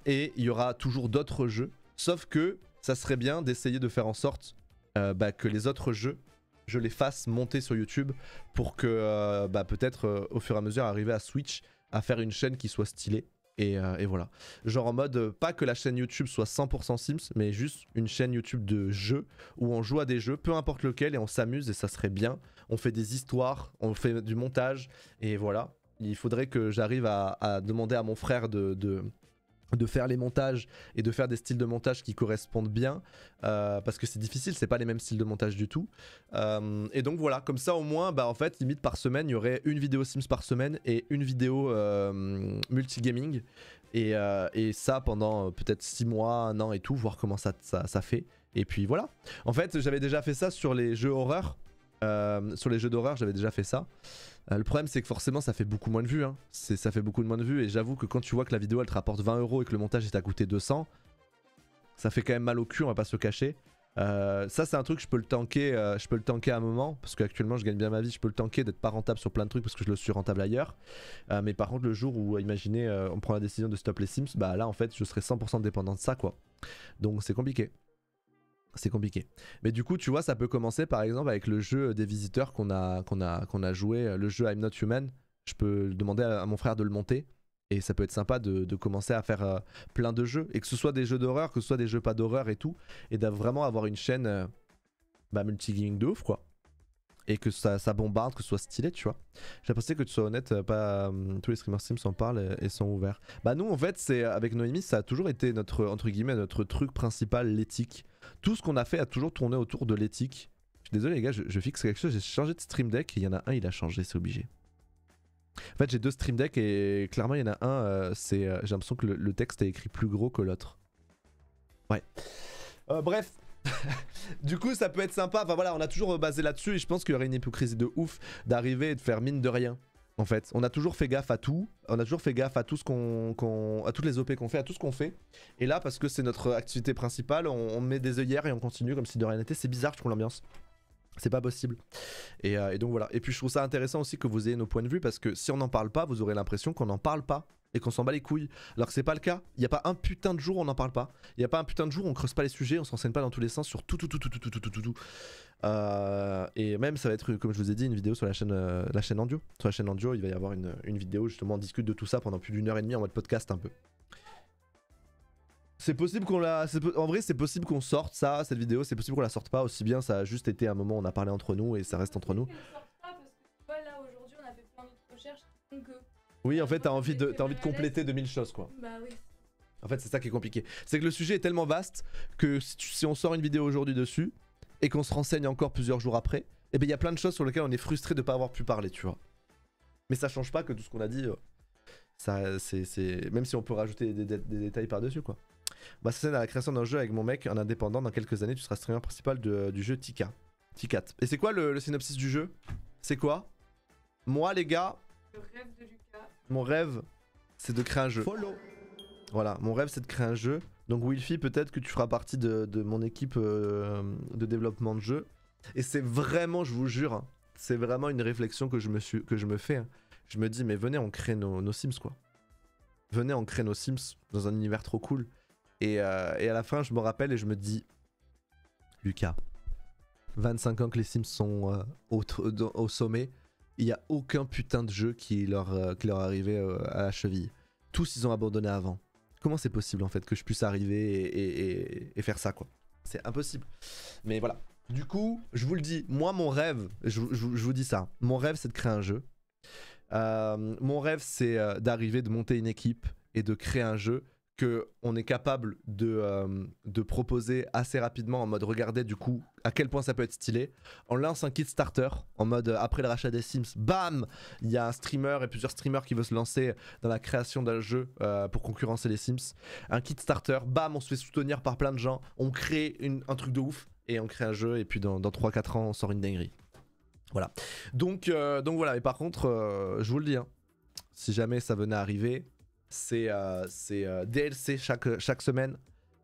Et il y aura toujours d'autres jeux. Sauf que ça serait bien d'essayer de faire en sorte que les autres jeux je les fasse monter sur YouTube pour que peut-être au fur et à mesure arriver à Switch à faire une chaîne qui soit stylée et voilà, genre en mode pas que la chaîne YouTube soit 100% Sims mais juste une chaîne YouTube de jeux où on joue à des jeux peu importe lequel et on s'amuse et ça serait bien, on fait des histoires, on fait du montage et voilà. Il faudrait que j'arrive à demander à mon frère de faire les montages et de faire des styles de montage qui correspondent bien parce que c'est difficile, c'est pas les mêmes styles de montage du tout et donc voilà, comme ça au moins en fait limite par semaine il y aurait une vidéo Sims par semaine et une vidéo multigaming et ça pendant peut-être 6 mois, 1 an et tout, voir comment ça fait et puis voilà. En fait j'avais déjà fait ça sur les jeux horreur, sur les jeux d'horreur j'avais déjà fait ça. Le problème c'est que forcément ça fait beaucoup moins de vues hein. Ça fait beaucoup moins de vues et j'avoue que quand tu vois que la vidéo elle te rapporte 20 € et que le montage t'a coûté 200, ça fait quand même mal au cul, on va pas se le cacher. Ça c'est un truc je peux le tanker à un moment parce qu'actuellement je gagne bien ma vie, je peux le tanker d'être pas rentable sur plein de trucs parce que je le suis rentable ailleurs. Mais par contre le jour où imaginez on prend la décision de stop les Sims, là en fait je serai 100% dépendant de ça quoi. Donc c'est compliqué. C'est compliqué. Mais du coup, tu vois, ça peut commencer par exemple avec le jeu des visiteurs qu'on a joué, le jeu I'm Not Human. Je peux demander à mon frère de le monter. Et ça peut être sympa de commencer à faire plein de jeux. Et que ce soit des jeux d'horreur, que ce soit des jeux pas d'horreur et tout. Et de vraiment avoir une chaîne multigaming de ouf, quoi. Et que ça bombarde, que ce soit stylé, tu vois. J'ai apprécié que tu sois honnête, pas tous les streamers Sims en parlent et sont ouverts. Nous, en fait, c'est avec Noémie, ça a toujours été notre, entre guillemets, notre truc principal, l'éthique. Tout ce qu'on a fait a toujours tourné autour de l'éthique. Je suis désolé les gars, je fixe quelque chose, j'ai changé de stream deck et il y en a un, il a changé, c'est obligé. En fait j'ai 2 stream decks et clairement il y en a un, j'ai l'impression que le texte est écrit plus gros que l'autre. Ouais. Bref. Du coup ça peut être sympa, enfin voilà on a toujours basé là-dessus et je pense qu'il y aurait une hypocrisie de ouf d'arriver et de faire mine de rien. En fait, on a toujours fait gaffe à tout, on a toujours fait gaffe à tout ce à toutes les OP qu'on fait, à tout ce qu'on fait. Et là, parce que c'est notre activité principale, on met des œillères et on continue comme si de rien n'était. C'est bizarre, je trouve l'ambiance. C'est pas possible. Et donc voilà. Et puis je trouve ça intéressant aussi que vous ayez nos points de vue parce que si on n'en parle pas, vous aurez l'impression qu'on n'en parle pas et qu'on s'en bat les couilles. Alors que c'est pas le cas. Il n'y a pas un putain de jour où on n'en parle pas. Il n'y a pas un putain de jour où on creuse pas les sujets, on s'enseigne pas dans tous les sens sur tout. Et même ça va être comme je vous ai dit une vidéo sur la chaîne Andio. Sur la chaîne Andio il va y avoir une vidéo justement on discute de tout ça pendant plus d'1 heure et demie en mode podcast un peu. C'est possible qu'on la. En vrai, c'est possible qu'on sorte ça, cette vidéo. C'est possible qu'on la sorte pas. Aussi bien, ça a juste été un moment où on a parlé entre nous et ça reste entre nous. Parce que tu vois, là aujourd'hui, on a fait plein d'autres recherches qui font que. Oui, en fait, t'as envie de compléter 2000 choses, quoi. Bah oui. En fait, c'est ça qui est compliqué. C'est que le sujet est tellement vaste que si on sort une vidéo aujourd'hui dessus et qu'on se renseigne encore plusieurs jours après, eh ben il y a plein de choses sur lesquelles on est frustré de pas avoir pu parler, tu vois. Mais ça change pas que tout ce qu'on a dit, ça, c'est même si on peut rajouter des détails par-dessus, quoi. Bah, ça, c'est dans la création d'un jeu avec mon mec, un indépendant. Dans quelques années, tu seras streamer principal du jeu Ticat. Et c'est quoi le synopsis du jeu? C'est quoi? Moi, les gars, Le rêve de Lucas. mon rêve, c'est de créer un jeu. Follow. Voilà, mon rêve c'est de créer un jeu. Donc Wilfy, peut-être que tu feras partie de mon équipe de développement de jeu. Et c'est vraiment, je vous jure, hein, c'est vraiment une réflexion que je me fais. Hein. Je me dis, mais venez, on crée nos Sims, quoi. Venez, on crée nos Sims dans un univers trop cool. Et à la fin, je me rappelle et je me dis, Lucas, 25 ans que les Sims sont au sommet, il n'y a aucun putain de jeu qui leur est arrivé à la cheville. Tous, ils ont abandonné avant. Comment c'est possible en fait que je puisse arriver et faire ça, quoi? C'est impossible. Mais voilà. Du coup, je vous le dis, moi mon rêve, je vous dis ça, mon rêve c'est de créer un jeu. Mon rêve c'est d'arriver, de monter une équipe et de créer un jeu que on est capable de proposer assez rapidement en mode regardez du coup à quel point ça peut être stylé. On lance un kit starter en mode après le rachat des Sims, bam, il y a un streamer et plusieurs streamers qui veulent se lancer dans la création d'un jeu pour concurrencer les Sims. Un kit starter, bam, on se fait soutenir par plein de gens, on crée un truc de ouf et on crée un jeu et puis dans 3-4 ans on sort une dinguerie. Voilà. Donc voilà, mais par contre, je vous le dis, hein, si jamais ça venait à arriver, c'est DLC chaque semaine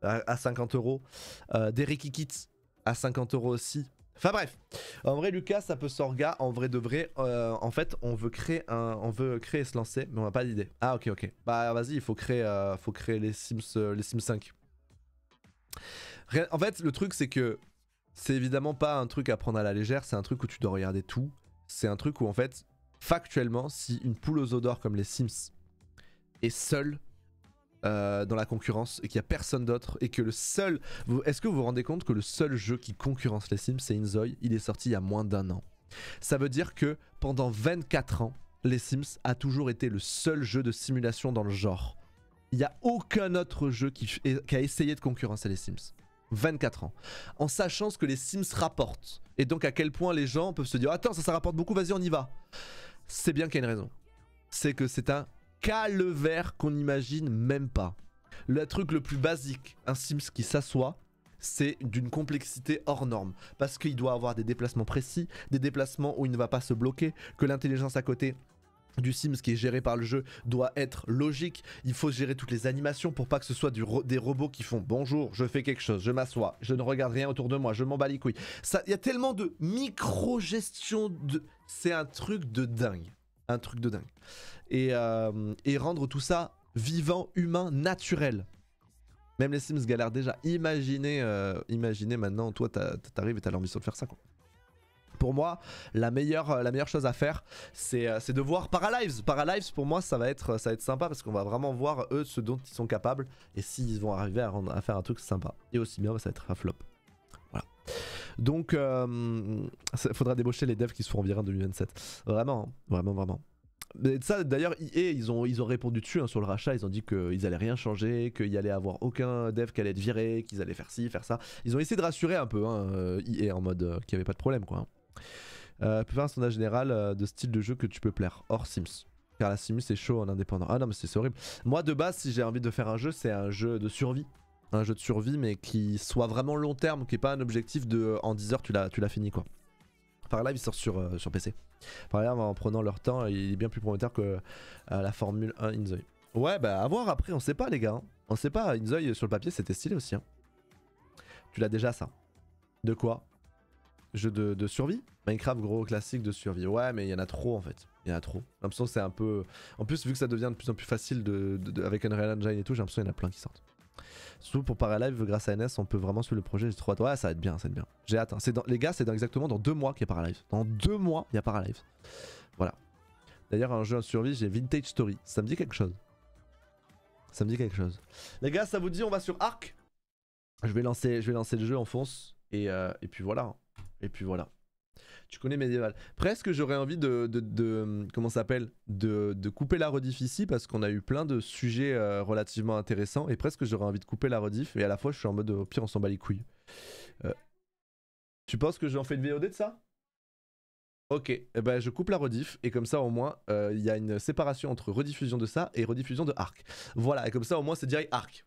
à 50 €, des Ricky Kits à 50 € aussi. Enfin bref, en vrai Lucas ça peut s'orga, en vrai de vrai, en fait on veut créer et se lancer, mais on n'a pas d'idée. Ah ok, bah vas-y, il faut créer les Sims 5. En fait le truc c'est que c'est évidemment pas un truc à prendre à la légère, c'est un truc où tu dois regarder tout. C'est un truc où en fait, factuellement, si une poule aux œufs d'or comme les Sims est seule dans la concurrence et qu'il n'y a personne d'autre et que le seul... Est-ce que vous vous rendez compte que le seul jeu qui concurrence les Sims c'est Inzoi? Il est sorti il y a moins d'1 an. Ça veut dire que pendant 24 ans, les Sims a toujours été le seul jeu de simulation dans le genre. Il n'y a aucun autre jeu qui a essayé de concurrencer les Sims. 24 ans. En sachant ce que les Sims rapportent. Et donc à quel point les gens peuvent se dire attends, ça rapporte beaucoup, vas-y on y va. C'est bien qu'il y a une raison. C'est que c'est un calvaire qu'on n'imagine même pas. Le truc le plus basique, un Sims qui s'assoit, c'est d'une complexité hors norme. Parce qu'il doit avoir des déplacements précis, des déplacements où il ne va pas se bloquer, que l'intelligence à côté du Sims qui est géré par le jeu doit être logique. Il faut gérer toutes les animations pour pas que ce soit des robots qui font bonjour, je fais quelque chose, je m'assois, je ne regarde rien autour de moi, je m'en bats les couilles. Il y a tellement de micro-gestion de... C'est un truc de dingue. Un truc de dingue. Et rendre tout ça vivant, humain, naturel. Même les Sims galèrent déjà. Imaginez maintenant, toi t'arrives et t'as l'ambition de faire ça, quoi. Pour moi, la meilleure chose à faire, c'est de voir Paralives. Paralives, pour moi, ça va être sympa parce qu'on va vraiment voir eux ce dont ils sont capables et s'ils vont arriver à faire un truc sympa. Et aussi bien, ça va être un flop. Voilà. Donc, il faudra débaucher les devs qui se feront virer en 2027. Vraiment, hein, vraiment. Mais ça, d'ailleurs, EA, ils ont répondu dessus, hein, sur le rachat. Ils ont dit qu'ils allaient rien changer, qu'il y allait avoir aucun dev qui allait être viré, qu'ils allaient faire ci, faire ça. Ils ont essayé de rassurer un peu, hein, EA, en mode qu'il n'y avait pas de problème, quoi. Peut faire un sondage général de style de jeu que tu peux plaire hors Sims, car la Sims est chaud en indépendant. Ah non mais c'est horrible. Moi de base si j'ai envie de faire un jeu, c'est un jeu de survie. Un jeu de survie mais qui soit vraiment long terme, qui n'est pas un objectif de en 10 heures tu l'as fini, quoi. Paralive il sort sur PC. Paralive en prenant leur temps, il est bien plus prometteur que la Formule 1 Inzoi. Ouais bah à voir après, on sait pas les gars, hein. On sait pas, Inzoi sur le papier c'était stylé aussi, hein. Tu l'as déjà ça. De quoi? Jeu de survie? Minecraft gros classique de survie. Ouais mais il y en a trop en fait. Il y en a trop. J'ai l'impression que c'est un peu... En plus vu que ça devient de plus en plus facile avec Unreal Engine et tout, j'ai l'impression qu'il y en a plein qui sortent. Surtout pour Paralive, grâce à NS, on peut vraiment suivre le projet. J'ai trop hâte. Ouais ça va être bien, J'ai hâte. Hein. Les gars, c'est exactement dans 2 mois qu'il y a Paralive. Dans 2 mois, il y a Paralive. Voilà. D'ailleurs un jeu en survie, j'ai Vintage Story. Ça me dit quelque chose. Ça me dit quelque chose. Les gars, ça vous dit, on va sur Arc. Je vais lancer le jeu en fonce. Et puis voilà. Et puis voilà. Tu connais Medieval. Presque j'aurais envie comment ça s'appelle, de couper la rediff ici parce qu'on a eu plein de sujets relativement intéressants et presque j'aurais envie de couper la rediff et à la fois je suis en mode au pire on s'en bat les couilles. Tu penses que j'en fais une VOD de ça? Ok, eh ben, je coupe la rediff et comme ça au moins il y a une séparation entre rediffusion de ça et rediffusion de Arc. Voilà, et comme ça au moins c'est direct Arc.